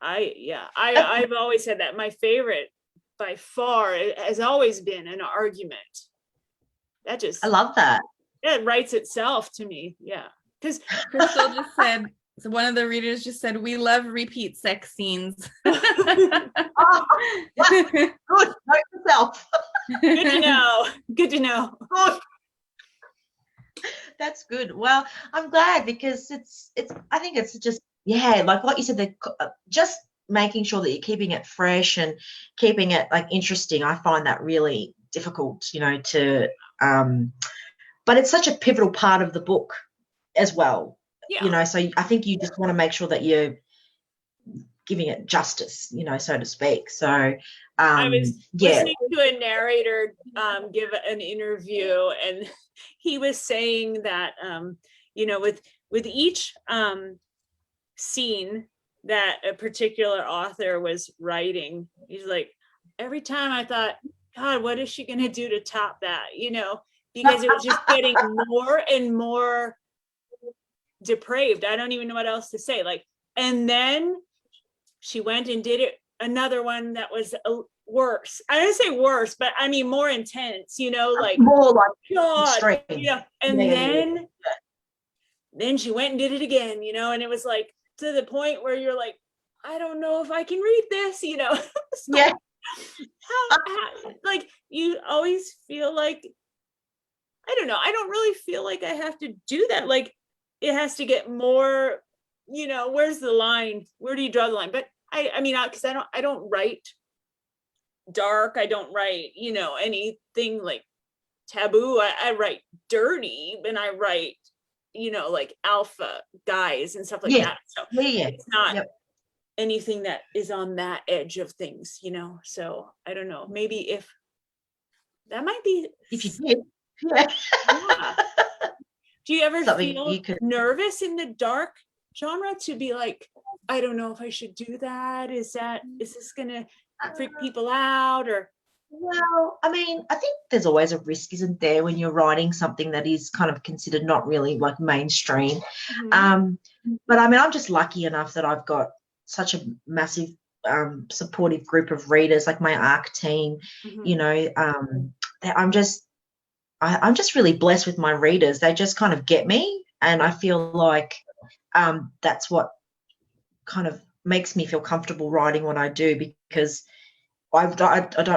Speaker 2: I've always said that my favorite by far has always been an argument. That just,
Speaker 3: I love that.
Speaker 2: it writes itself to me. Yeah. Because
Speaker 1: Crystal just said, so one of the readers just said, we love repeat sex scenes.
Speaker 3: Oh, good. Note yourself.
Speaker 2: good to know. Good to know.
Speaker 3: Good. That's good. Well, I'm glad, because I think it's just, yeah, like what you said, just making sure that you're keeping it fresh and keeping it like interesting. I find that really difficult, to but it's such a pivotal part of the book as well.
Speaker 2: Yeah.
Speaker 3: So I think you just want to make sure that you're giving it justice, so to speak. So
Speaker 2: I was
Speaker 3: yeah.
Speaker 2: listening to a narrator give an interview, and he was saying that with each scene that a particular author was writing, he's like, every time I thought, God, what is she going to do to top that? Because it was just getting more and more depraved. I don't even know what else to say. Like, and then she went and did it, another one that was worse. I don't say worse, but I mean more intense, like
Speaker 3: more like
Speaker 2: God,
Speaker 3: extreme.
Speaker 2: And then she went and did it again, and it was like to the point where you're like, I don't know if I can read this, So
Speaker 3: Yeah.
Speaker 2: how, like, you always feel like, I don't know, I don't really feel like I have to do that. Like, it has to get more, where's the line? Where do you draw the line? But I mean, because I don't write dark. I don't write, anything like taboo. I write dirty, and I write, like alpha guys and stuff like that. So it's not anything that is on that edge of things, So I don't know. Maybe if that might be.
Speaker 3: If you did, yeah.
Speaker 2: Do you ever
Speaker 3: Something
Speaker 2: feel
Speaker 3: you could
Speaker 2: nervous in the dark genre to be like, I don't know if I should do that? Is this gonna freak people out? Or
Speaker 3: well, I mean, I think there's always a risk, isn't there, when you're writing something that is kind of considered not really like mainstream. But I mean, I'm just lucky enough that I've got such a massive supportive group of readers, like my ARC team. That I'm just really blessed with my readers. They just kind of get me, and I feel like that's what kind of makes me feel comfortable writing what I do, because I'm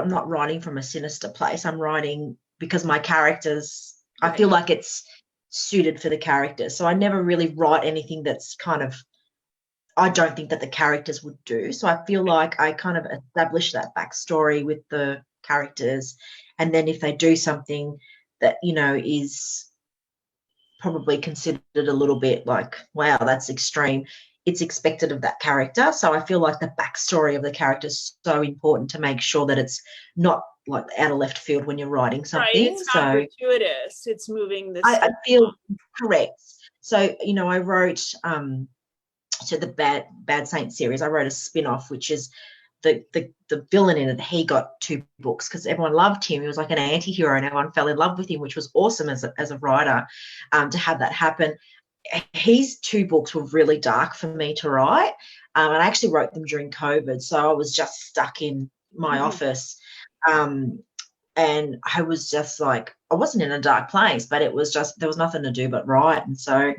Speaker 3: not writing from a sinister place. I'm writing because my characters, I feel like it's suited for the characters. So I never really write anything that's kind of, I don't think that the characters would do. So I feel like I kind of establish that backstory with the characters. And then if they do something that, is probably considered a little bit like, wow, that's extreme, it's expected of that character. So I feel like the backstory of the character is so important to make sure that it's not like out of left field when you're writing
Speaker 2: Right,
Speaker 3: something.
Speaker 2: it's not gratuitous. It's moving the
Speaker 3: I
Speaker 2: story
Speaker 3: feel
Speaker 2: along.
Speaker 3: correct. So, you know, I wrote to the Bad Saint series, I wrote a spin-off, which is the villain in it. He got 2 books because everyone loved him. He was like an anti-hero and everyone fell in love with him, which was awesome as a writer, to have that happen. His 2 books were really dark for me to write, and I actually wrote them during COVID, so I was just stuck in my office, and I was just like, I wasn't in a dark place, but it was just there was nothing to do but write, and so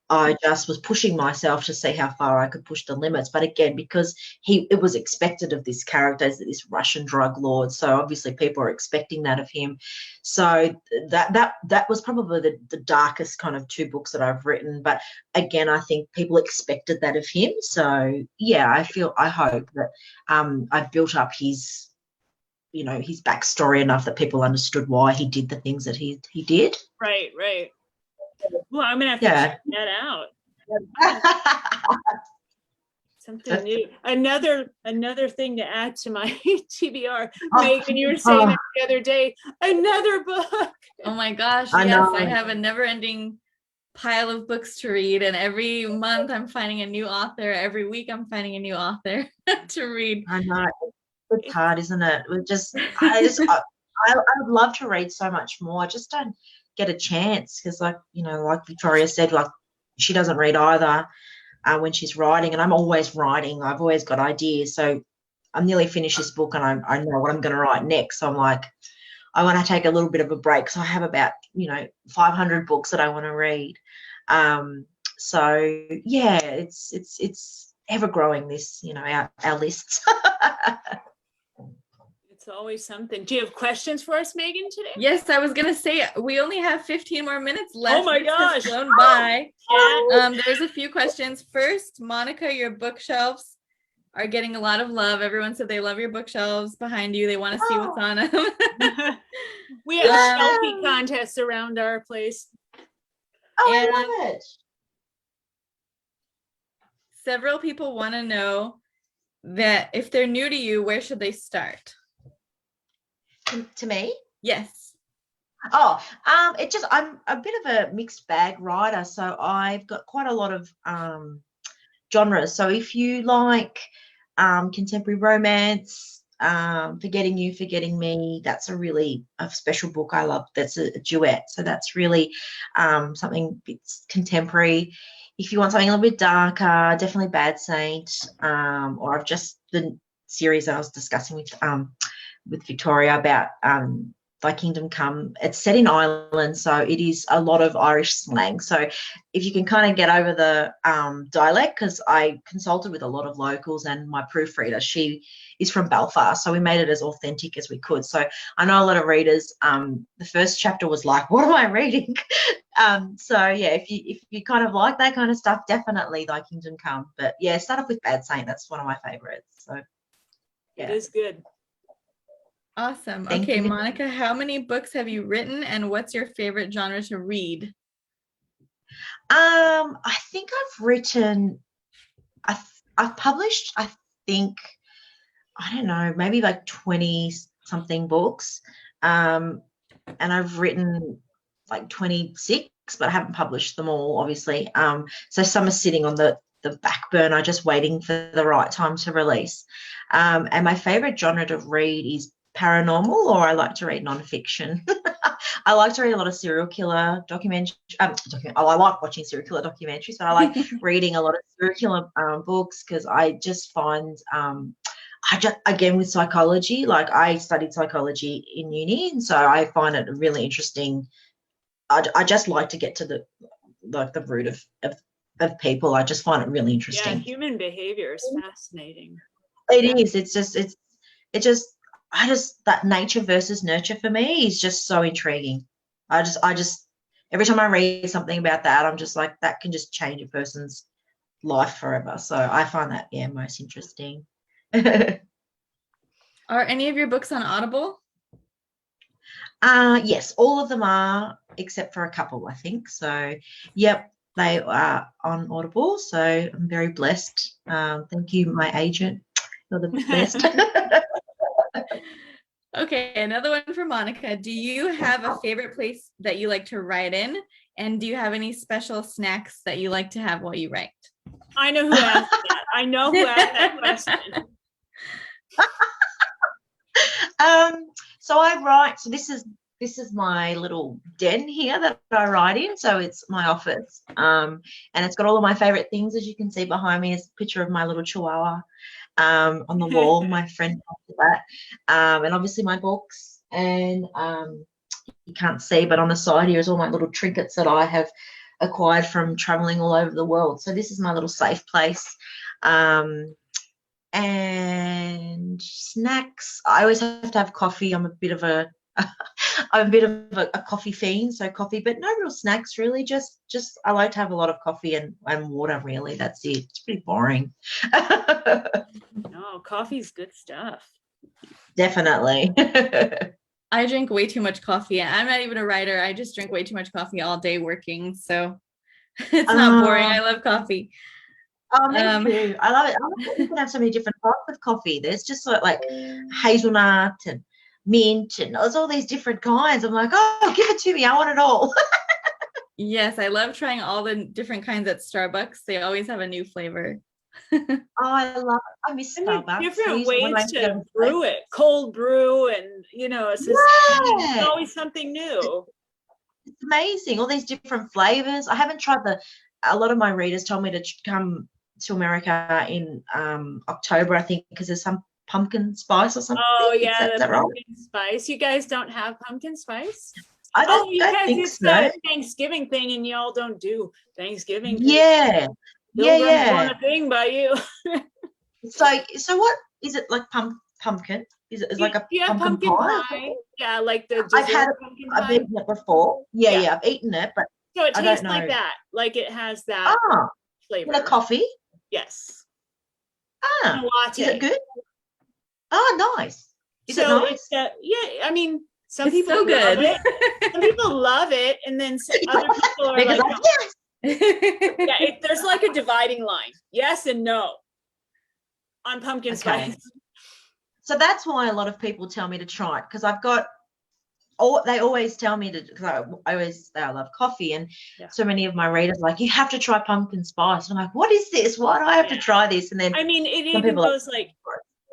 Speaker 3: I just was pushing myself to see how far I could push the limits. But again, because it was expected of this character, this Russian drug lord, so obviously people are expecting that of him. So that was probably the darkest kind of 2 books that I've written. But again, I think people expected that of him. So yeah, I hope that I've built up his, you know, his backstory enough that people understood why he did the things that he did.
Speaker 2: Right, right. Well, I'm gonna have to
Speaker 3: Yeah.
Speaker 2: check that out. Something new. Another thing to add to my TBR. Megan, you were saying that the other day. Another book.
Speaker 1: Oh my gosh,
Speaker 3: I
Speaker 1: yes,
Speaker 3: know.
Speaker 1: I have a never-ending pile of books to read, and every month I'm finding a new author. Every week I'm finding a new author to read.
Speaker 3: I know. It's hard, isn't it? I would love to read so much more. I just don't get a chance because, like, you know, like Victoria said, like she doesn't read either when she's writing, and I'm always writing. I've always got ideas. So I'm nearly finished this book and I know what I'm going to write next. So I'm like, I want to take a little bit of a break. So I have about, you know, 500 books that I want to read. So yeah, it's ever growing, this, you know, our lists.
Speaker 2: It's always something. Do you have questions for us, Megan, today?
Speaker 1: Yes, I was gonna say we only have 15 more minutes left.
Speaker 2: Oh my
Speaker 1: This has
Speaker 2: gosh.
Speaker 1: flown by.
Speaker 2: Yeah.
Speaker 1: There's a few questions. First, Monica, your bookshelves are getting a lot of love. Everyone said they love your bookshelves behind you. They want to see what's on them.
Speaker 2: We have a selfie contest around our place.
Speaker 3: Oh,
Speaker 1: And-
Speaker 3: I love it.
Speaker 1: Several people want to know that if they're new to you, where should they start?
Speaker 3: To me?
Speaker 1: Yes.
Speaker 3: Oh, I'm a bit of a mixed bag writer, so I've got quite a lot of genres. So if you like contemporary romance, Forgetting You, Forgetting Me, that's a special book I love. That's a duet, so that's really something it's contemporary. If you want something a little bit darker, definitely Bad Saint, or I've just the series that I was discussing with Victoria about Thy Kingdom Come. It's set in Ireland, so it is a lot of Irish slang. So if you can kind of get over the dialect, because I consulted with a lot of locals and my proofreader, she is from Belfast, so we made it as authentic as we could. So I know a lot of readers, the first chapter was like, what am I reading? So yeah, if you kind of like that kind of stuff, definitely Thy Kingdom Come. But yeah, start off with Bad Saint. That's one of my favorites. So yeah.
Speaker 2: It is good.
Speaker 1: Awesome.
Speaker 3: Thank
Speaker 1: Okay,
Speaker 3: you.
Speaker 1: Monica, how many books have you written and what's your favorite genre to read?
Speaker 3: I think I've written, I've published, I think, I don't know, maybe like 20 something books. And I've written like 26, but I haven't published them all, obviously. So some are sitting on the back burner, just waiting for the right time to release. And my favorite genre to read is paranormal, or I like to read nonfiction. I like to read a lot of serial killer documentaries. I like watching serial killer documentaries, but I like reading a lot of serial killer books because I just find, again, with psychology, like I studied psychology in uni, and so I find it really interesting. I just like to get to the root of people. I just find it really interesting.
Speaker 2: Yeah, human behavior is fascinating.
Speaker 3: It is. It's just that nature versus nurture for me is just so intriguing. I just every time I read something about that, I'm just like, that can just change a person's life forever. So I find that, yeah, most interesting.
Speaker 1: Are any of your books on Audible?
Speaker 3: Yes, all of them are, except for a couple, I think. So, yep. they are on Audible, so I'm very blessed. Thank you, my agent. You're the best.
Speaker 1: Okay, another one for Monica. Do you have a favorite place that you like to write in? And do you have any special snacks that you like to have while you write?
Speaker 2: I know who asked that. I know who asked that question.
Speaker 3: So I write. So this is my little den here that I write in. So it's my office, and it's got all of my favorite things. As you can see behind me is a picture of my little chihuahua on the wall. My friend did that, and obviously my books. And you can't see, but on the side here is all my little trinkets that I have acquired from traveling all over the world. So this is my little safe place. And snacks, I always have to have coffee. I'm a bit of a coffee fiend, so coffee, but no real snacks really. Just I like to have a lot of coffee and water, really. That's it. It's pretty boring.
Speaker 2: No, coffee's good stuff.
Speaker 3: Definitely.
Speaker 1: I drink way too much coffee. I'm not even a writer. I just drink way too much coffee all day working. So it's not boring. I love coffee.
Speaker 3: Oh, me too. I love it. I love that you can have so many different types of coffee. There's just like hazelnut and mint, and there's all these different kinds. I'm like, oh, give it to me. I want it all.
Speaker 1: Yes, I love trying all the different kinds at Starbucks. They always have a new flavor.
Speaker 3: Oh, I love it. I miss
Speaker 2: And there's
Speaker 3: Starbucks.
Speaker 2: different
Speaker 3: When I
Speaker 2: ways
Speaker 3: used go
Speaker 2: to brew it. Cold brew, and it's just
Speaker 3: Yeah.
Speaker 2: it's always something new.
Speaker 3: It's amazing. All these different flavors. I haven't tried a lot of my readers told me to come to America in October, I think, because there's some pumpkin spice or something.
Speaker 2: Oh yeah,
Speaker 3: Is
Speaker 2: the
Speaker 3: that right?
Speaker 2: pumpkin spice. You guys don't have pumpkin spice?
Speaker 3: I don't,
Speaker 2: you
Speaker 3: don't
Speaker 2: guys,
Speaker 3: think
Speaker 2: it's
Speaker 3: so.
Speaker 2: a Thanksgiving thing, and y'all don't do Thanksgiving.
Speaker 3: Yeah.
Speaker 2: Pilgrims want a thing by you.
Speaker 3: So what is it like? Pumpkin? Is it like a
Speaker 2: Yeah,
Speaker 3: pumpkin pie?
Speaker 2: Yeah, like the
Speaker 3: I've had
Speaker 2: dessert pumpkin
Speaker 3: I've
Speaker 2: pie.
Speaker 3: eaten it before. Yeah,
Speaker 2: Yeah.
Speaker 3: yeah, I've eaten it, but
Speaker 2: So it
Speaker 3: I don't
Speaker 2: tastes like
Speaker 3: know.
Speaker 2: that. Like it has that
Speaker 3: Ah,
Speaker 2: flavor.
Speaker 3: with a coffee.
Speaker 2: Yes.
Speaker 3: Ah,
Speaker 2: And a latte.
Speaker 3: is it good? Oh, nice. Is it
Speaker 2: So
Speaker 3: nice?
Speaker 2: it's yeah, I mean, some
Speaker 1: It's
Speaker 2: people
Speaker 1: so
Speaker 2: love
Speaker 1: good.
Speaker 2: it. Some people love it, and then other people are
Speaker 3: Because
Speaker 2: like,
Speaker 3: I'm,
Speaker 2: no.
Speaker 3: yes.
Speaker 2: Yeah, there's like a dividing line. Yes and no on pumpkin
Speaker 3: Okay.
Speaker 2: spice.
Speaker 3: So that's why a lot of people tell me to try it, because I've got they always tell me to, because I always say I love coffee, and
Speaker 2: Yeah.
Speaker 3: so many of my readers are like, you have to try pumpkin spice. And I'm like, what is this? Why do I have to try this? And then
Speaker 2: I mean, it
Speaker 3: some
Speaker 2: even
Speaker 3: people are
Speaker 2: goes like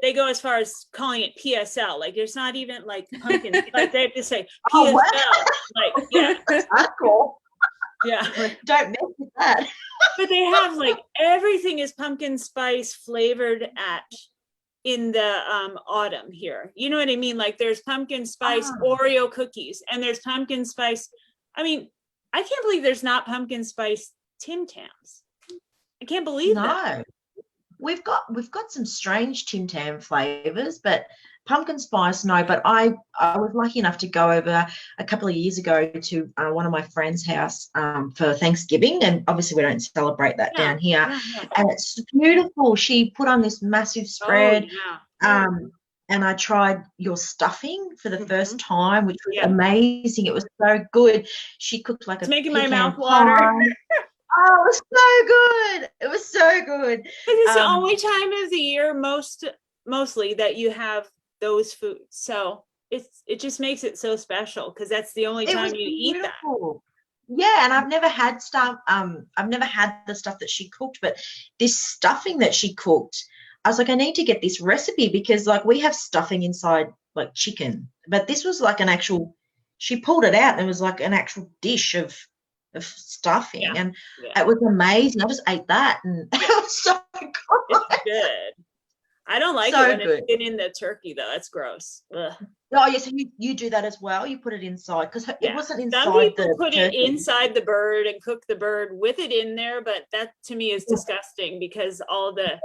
Speaker 2: they go as far as calling it PSL. Like there's not even like pumpkin. Like they have to say
Speaker 3: Oh,
Speaker 2: PSL.
Speaker 3: wow.
Speaker 2: Like yeah,
Speaker 3: That's cool.
Speaker 2: yeah.
Speaker 3: Don't mess with that.
Speaker 2: But they have like everything is pumpkin spice flavored in the autumn here. You know what I mean? Like there's pumpkin spice Oreo cookies, and there's pumpkin spice. I mean, I can't believe there's not pumpkin spice Tim Tams. I can't believe that.
Speaker 3: No. We've got some strange Tim Tam flavors, but pumpkin spice, no. But I was lucky enough to go over a couple of years ago to one of my friends' house for Thanksgiving, and obviously we don't celebrate that down here.
Speaker 2: Yeah.
Speaker 3: And it's beautiful. She put on this massive spread, and I tried your stuffing for the first time, which was amazing. It was so good. She cooked like
Speaker 2: it's
Speaker 3: a
Speaker 2: making my
Speaker 3: pecan
Speaker 2: mouth water.
Speaker 3: pie. Oh, it was so good. It was so good.
Speaker 2: It's the only time of the year mostly that you have those foods. So it just makes it so special because that's the only time you eat that.
Speaker 3: Yeah, and I've never had the stuff that she cooked, but this stuffing that she cooked, I was like, I need to get this recipe, because like we have stuffing inside like chicken, but this was like she pulled it out and it was like an actual dish of stuffing, and it was amazing. I just ate that, and it was so good.
Speaker 2: It's good. I don't like it when it's been in the turkey though. That's gross. Ugh.
Speaker 3: Oh yes, you do that as well. You put it inside, because it wasn't inside.
Speaker 2: Some people put
Speaker 3: turkey.
Speaker 2: it inside the bird and cook the bird with it in there, but that to me is disgusting because all the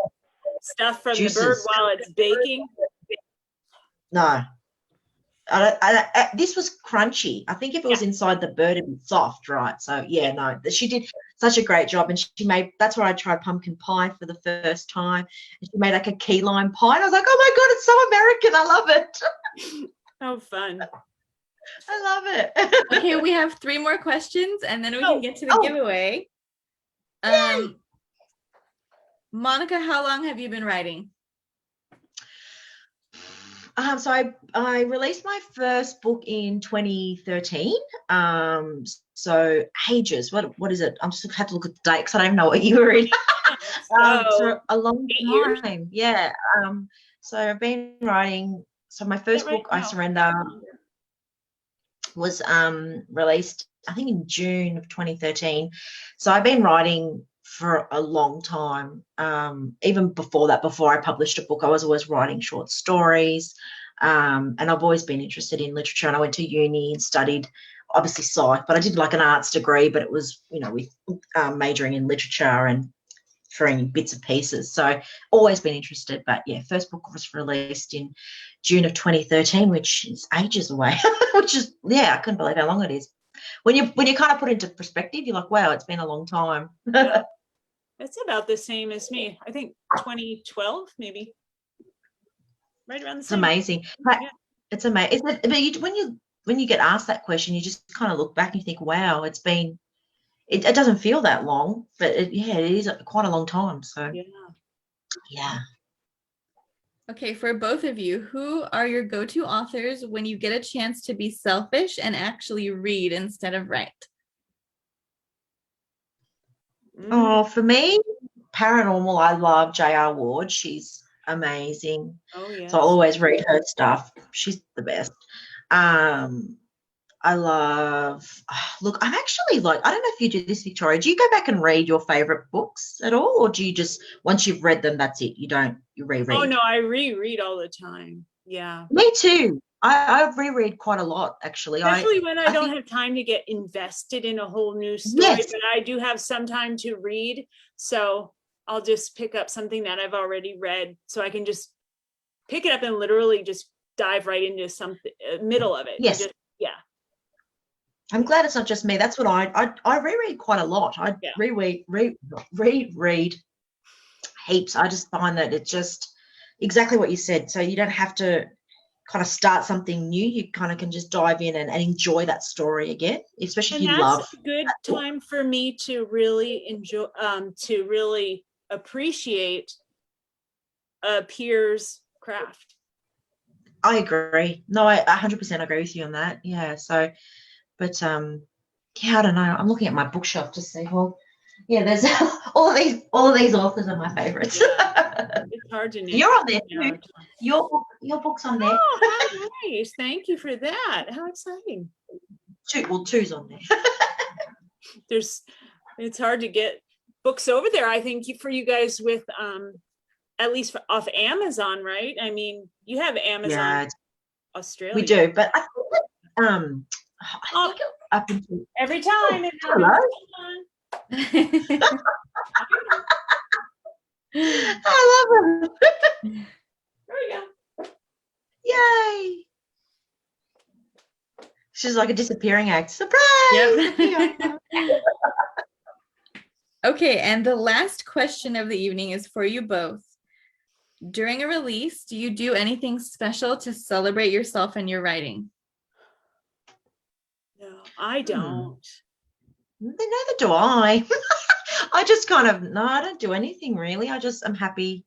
Speaker 2: stuff from
Speaker 3: Juices.
Speaker 2: the bird while it's baking.
Speaker 3: No. This was crunchy. I think if it was inside the bird, it'd be soft, right? So no, she did such a great job, and she made. That's where I tried pumpkin pie for the first time, and she made like a key lime pie, and I was like, oh my god, it's so American! I love it.
Speaker 2: How fun!
Speaker 3: I love it.
Speaker 1: Okay, we have 3 more questions, and then we can get to the giveaway. Monica, how long have you been writing?
Speaker 3: So I released my first book in 2013. So ages. What is it? I'm just have to look at the date because I don't even know what you were in.
Speaker 2: So,
Speaker 3: So a long
Speaker 2: 8 years.
Speaker 3: time. Yeah. So I've been writing. So my first
Speaker 2: right?
Speaker 3: book, I
Speaker 2: No.
Speaker 3: Surrender, was released I think in June of 2013. So I've been writing for a long time. Even before that, before I published a book, I was always writing short stories. And I've always been interested in literature. And I went to uni and studied, obviously psych, but I did like an arts degree, but it was, with majoring in literature and throwing bits and pieces. So always been interested. But yeah, first book was released in June of 2013, which is ages away. Which is, yeah, I couldn't believe how long it is. When you kind of put it into perspective, you're like, wow, it's been a long time.
Speaker 2: Yeah. It's about the same as me. I think 2012, maybe. Right around the
Speaker 3: It's
Speaker 2: same.
Speaker 3: amazing. But
Speaker 2: Yeah.
Speaker 3: it's amazing. But when you get asked that question, you just kind of look back and you think, wow, it's been. It doesn't feel that long, but it is quite a long time. So
Speaker 2: Yeah.
Speaker 3: yeah.
Speaker 1: Okay, for both of you, who are your go-to authors when you get a chance to be selfish and actually read instead of write?
Speaker 3: Oh, for me, paranormal, I love J.R. Ward. She's amazing.
Speaker 2: Oh, yes.
Speaker 3: So I'll always read her stuff. She's the best. I love, look, I'm actually like, I don't know if you do this, Victoria. Do you go back and read your favorite books at all? Or do you just, once you've read them, that's it? You reread?
Speaker 2: Oh, no, I reread all the time. Yeah.
Speaker 3: Me too. I reread quite a lot, actually.
Speaker 2: Especially when I don't
Speaker 3: think,
Speaker 2: have time to get invested in a whole new story,
Speaker 3: yes.
Speaker 2: but I do have some time to read. So I'll just pick up something that I've already read so I can just pick it up and literally just dive right into something, middle of it.
Speaker 3: Yes.
Speaker 2: Yeah.
Speaker 3: I'm glad it's not just me. That's what I reread quite a lot. I reread heaps. I just find that it's just exactly what you said. So you don't have to kind of start something new. You kind of can just dive in and enjoy that story again, especially
Speaker 2: And
Speaker 3: if you
Speaker 2: that's
Speaker 3: love.
Speaker 2: a good time for me to really enjoy, to really appreciate a peer's craft.
Speaker 3: I agree. No, I 100% agree with you on that. Yeah. So, but yeah, I don't know. I'm looking at my bookshelf to see. Well, yeah, there's all of these authors are my favorites.
Speaker 2: Yeah. It's hard to.
Speaker 3: You're on there too. Your book's on there.
Speaker 2: Oh, how nice! Thank you for that. How exciting!
Speaker 3: Two's on there.
Speaker 2: It's hard to get books over there. I think for you guys with at least off Amazon, right? I mean, you have Amazon Australia.
Speaker 3: We do, but I think I think up until
Speaker 2: every time.
Speaker 3: hello. I love them.
Speaker 2: There we go.
Speaker 3: Yay! She's like a disappearing act. Surprise!
Speaker 1: Yep. Okay, and the last question of the evening is for you both. During a release, do you do anything special to celebrate yourself and your writing?
Speaker 2: No, I don't.
Speaker 3: Neither do I. I just kind of, no, I don't do anything really. I'm happy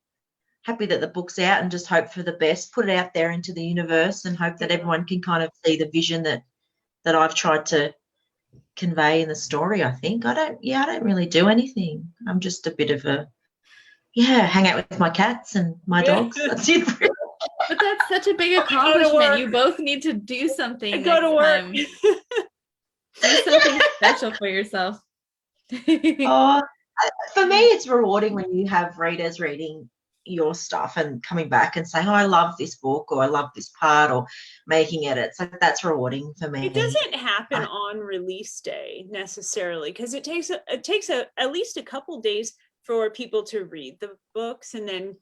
Speaker 3: that the book's out and just hope for the best, put it out there into the universe and hope that everyone can kind of see the vision that I've tried to convey in the story. I think I don't really do anything. I'm just a bit of a, hang out with my cats and my dogs. That's it.
Speaker 1: But that's such a big accomplishment. You both need to do something.
Speaker 2: Go to work.
Speaker 1: Do something special for yourself.
Speaker 3: Oh, for me, it's rewarding when you have readers reading your stuff and coming back and saying, "Oh, I love this book," or "I love this part," or making edits. So that's rewarding for me.
Speaker 2: It doesn't happen on release day necessarily because it takes at least a couple days for people to read the books and then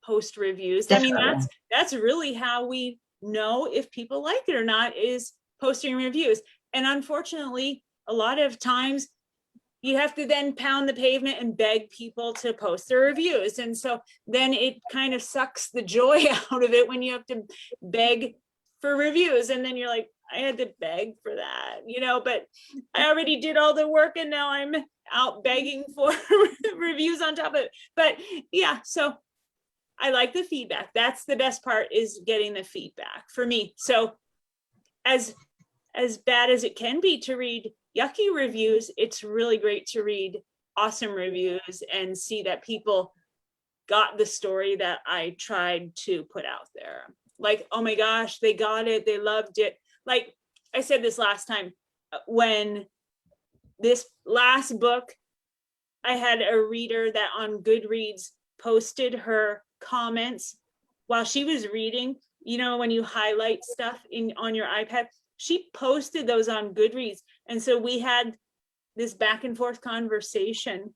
Speaker 2: post reviews. Definitely. I mean, that's really how we know if people like it or not, is posting reviews. And unfortunately, a lot of times you have to then pound the pavement and beg people to post their reviews. And so then it kind of sucks the joy out of it when you have to beg for reviews. And then you're like, I had to beg for that, but I already did all the work and now I'm out begging for reviews on top of it. But yeah, so I like the feedback. That's the best part, is getting the feedback for me. So as bad as it can be to read yucky reviews, it's really great to read awesome reviews and see that people got the story that I tried to put out there. Like, oh my gosh, they got it. They loved it. Like I said this last time, when this last book, I had a reader that on Goodreads posted her comments while she was reading. When you highlight stuff on your iPad, she posted those on Goodreads. And so we had this back and forth conversation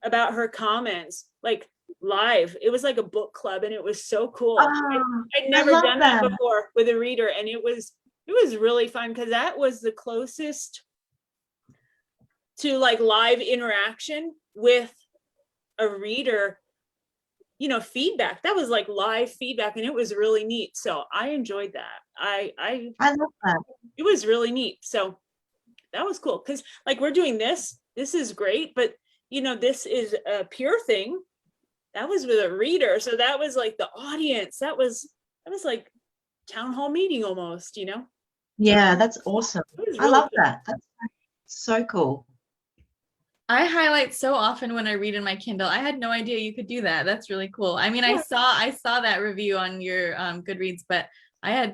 Speaker 2: about her comments, like live. It was like a book club, and it was so cool. I'd never done that before with a reader, and it was really fun, because that was the closest to like live interaction with a reader, feedback. That was like live feedback, and it was really neat. So I enjoyed that. I
Speaker 3: love that.
Speaker 2: It was really neat. So that was cool, because like we're doing this is great, but this is a peer thing. That was with a reader, so that was like the audience. That was like town hall meeting almost.
Speaker 3: Yeah, that's awesome. I love that. That's so cool.
Speaker 1: I highlight so often when I read in my Kindle. I had no idea you could do that. That's really cool. I mean, I saw that review on your Goodreads, but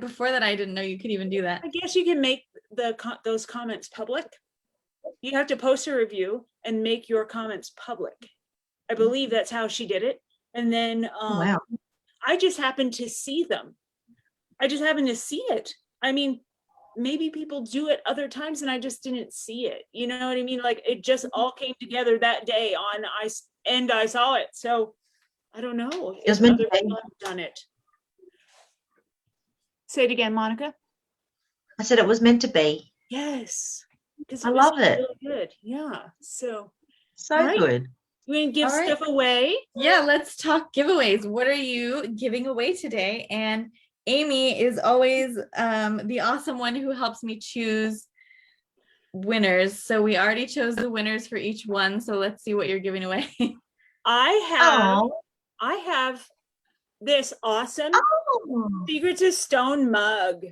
Speaker 1: before that, I didn't know you could even do that.
Speaker 2: I guess you can make those comments public. You have to post a review and make your comments public. I believe that's how she did it. And then
Speaker 3: Wow.
Speaker 2: I just happened to see them. I just happened to see it. I mean, maybe people do it other times and I just didn't see it. You know what I mean? Like it just all came together that day and I saw it. So I don't know if other people have done it. Say it again, Monica.
Speaker 3: I said it was meant to be.
Speaker 2: Yes.
Speaker 3: I love it.
Speaker 2: Really good. Yeah. So
Speaker 3: right. Good.
Speaker 2: We're going to give stuff away.
Speaker 1: Yeah, let's talk giveaways. What are you giving away today? And Amy is always the awesome one who helps me choose winners. So we already chose the winners for each one. So let's see what you're giving away.
Speaker 2: I have this awesome Secrets of Stone mug.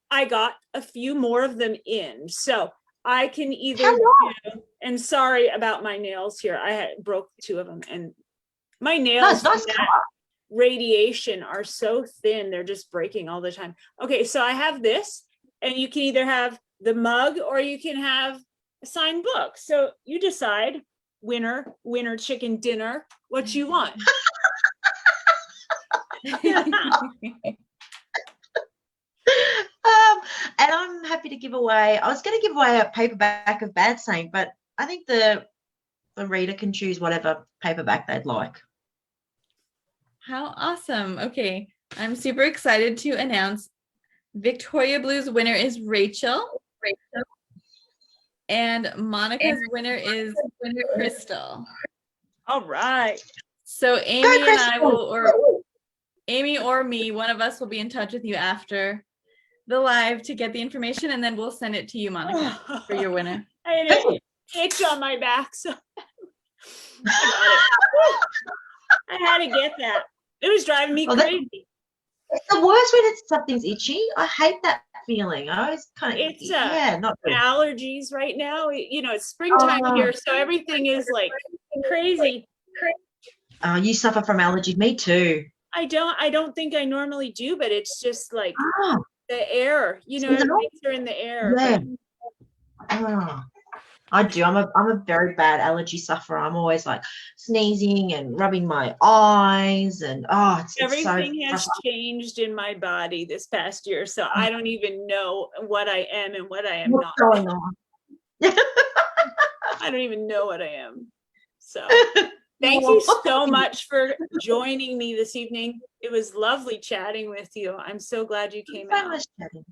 Speaker 2: I got a few more of them in. So I can either and sorry about my nails here. I broke 2 of them, and my nails radiation are so thin, they're just breaking all the time. Okay, so I have this, and you can either have the mug or you can have a signed book. So you decide, winner chicken dinner, what you want.
Speaker 3: And I'm happy to give away. I was going to give away a paperback of Bad Saint, but I think the reader can choose whatever paperback they'd like.
Speaker 1: How awesome. Okay, I'm super excited to announce Victoria Blue's winner is Rachel. And Monica's winner is Crystal.
Speaker 2: All right.
Speaker 1: So Amy and I will, or Amy or me, one of us will be in touch with you after the live to get the information, and then we'll send it to you, Monica, for your winner.
Speaker 2: I had an itch on my back, so I had to get that. It was driving me crazy.
Speaker 3: It's the worst when something's itchy. I hate that feeling. I always kind of not good.
Speaker 2: Allergies right now. It's springtime here, so everything is like crazy.
Speaker 3: You suffer from allergy. Me too.
Speaker 2: I don't think I normally do, but it's just like the air. Things are in the air.
Speaker 3: Yeah. I do. I'm a very bad allergy sufferer. I'm always like sneezing and rubbing my eyes, and
Speaker 2: everything has changed in my body this past year, so I don't even know what I am and what I am not.
Speaker 3: What's going on?
Speaker 2: I don't even know what I am. So thank you so much for joining me this evening. It was lovely chatting with you. I'm so glad you came out.
Speaker 3: Much chatting.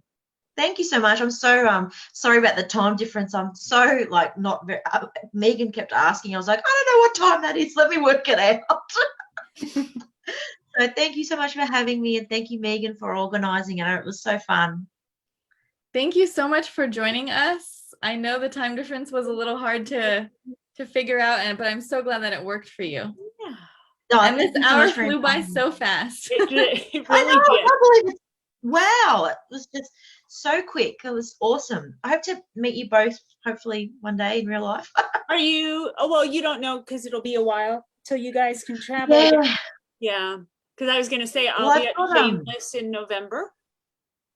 Speaker 3: Thank you so much. I'm so sorry about the time difference. I'm so not very. Megan kept asking. I was like, I don't know what time that is. Let me work it out. So thank you so much for having me, and thank you, Megan, for organizing it. It was so fun.
Speaker 1: Thank you so much for joining us. I know the time difference was a little hard to figure out, but I'm so glad that it worked for you.
Speaker 2: Yeah.
Speaker 3: No,
Speaker 1: And
Speaker 3: thank
Speaker 1: this
Speaker 3: you so
Speaker 1: hour
Speaker 3: much for
Speaker 1: flew by
Speaker 3: inviting me.
Speaker 1: so fast.
Speaker 2: It
Speaker 3: I know,
Speaker 2: really
Speaker 3: I
Speaker 2: did.
Speaker 3: can't believe it. Wow, it was just so quick. It was awesome. I hope to meet you both hopefully one day in real life.
Speaker 2: Are you? Oh, well, you don't know because it'll be a while till you guys can travel.
Speaker 3: Yeah.
Speaker 2: Yeah. Because I was going to say I'll
Speaker 3: Well,
Speaker 2: be
Speaker 3: I've
Speaker 2: at
Speaker 3: got
Speaker 2: Shameless in November.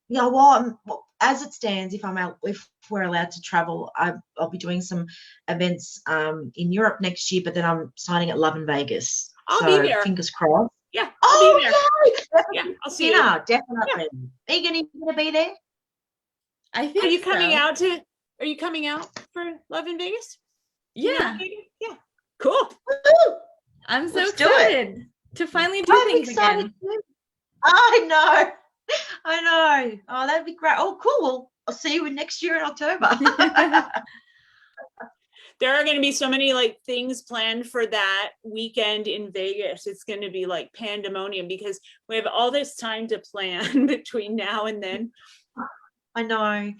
Speaker 3: yeah, well, as it stands, if we're allowed to travel, I'll be doing some events in Europe next year, but then I'm signing at Love in Vegas.
Speaker 2: I'll
Speaker 3: So
Speaker 2: be there.
Speaker 3: fingers crossed.
Speaker 2: Yeah, I'll be there.
Speaker 3: Yay!
Speaker 2: Yeah, I'll see you.
Speaker 3: Dinner, definitely. Megan, are you gonna be there?
Speaker 1: I think
Speaker 2: Are you coming
Speaker 1: so.
Speaker 2: out to? Are you coming out for Love in Vegas?
Speaker 1: Yeah,
Speaker 2: Yeah. Cool.
Speaker 3: Woo!
Speaker 1: I'm so
Speaker 3: Let's do it.
Speaker 1: excited to finally do
Speaker 3: I'm
Speaker 1: things
Speaker 3: excited
Speaker 1: again.
Speaker 3: too. I know. I know. Oh, that'd be great. Oh, cool. Well, I'll see you next year in October.
Speaker 2: There are going to be so many like things planned for that weekend in Vegas. It's going to be like pandemonium because we have all this time to plan between now and then.
Speaker 3: I know. And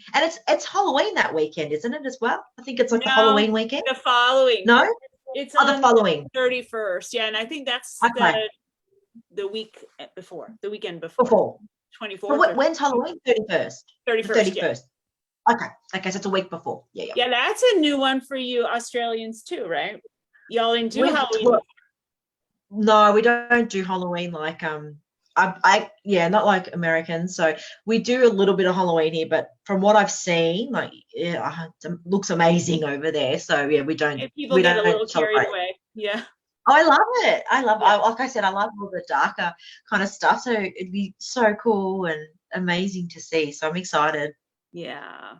Speaker 3: it's Halloween that weekend, isn't it, as well? I think it's like the
Speaker 2: No,
Speaker 3: Halloween weekend.
Speaker 2: The following.
Speaker 3: No?
Speaker 2: It's
Speaker 3: Oh, the
Speaker 2: on
Speaker 3: following.
Speaker 2: 31st. Yeah, and I think that's
Speaker 3: Okay.
Speaker 2: the week before, the weekend before.
Speaker 3: Before.
Speaker 2: 24th.
Speaker 3: But when's Halloween? 31st.
Speaker 2: 31st. Yeah.
Speaker 3: 31st. Okay. Okay, so it's a week before. Yeah.
Speaker 2: Yeah, that's a new one for you Australians too, right? Y'all didn't do Halloween.
Speaker 3: Well, no, we don't do Halloween like not like Americans. So we do a little bit of Halloween here, but from what I've seen, like it looks amazing over there. So yeah, we don't.
Speaker 2: And people
Speaker 3: we
Speaker 2: get a
Speaker 3: don't
Speaker 2: little carried
Speaker 3: celebrate.
Speaker 2: away. Yeah.
Speaker 3: I love it.
Speaker 2: Yeah.
Speaker 3: Like I said, I love all the darker kind of stuff. So it'd be so cool and amazing to see. So I'm excited.
Speaker 2: Yeah.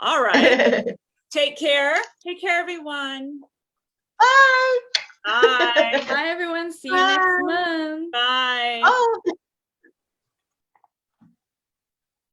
Speaker 2: All right. Take care. Take care, everyone.
Speaker 3: Bye.
Speaker 2: Bye.
Speaker 1: Bye, everyone. See you
Speaker 3: Bye.
Speaker 1: next month.
Speaker 2: Bye.
Speaker 3: Oh.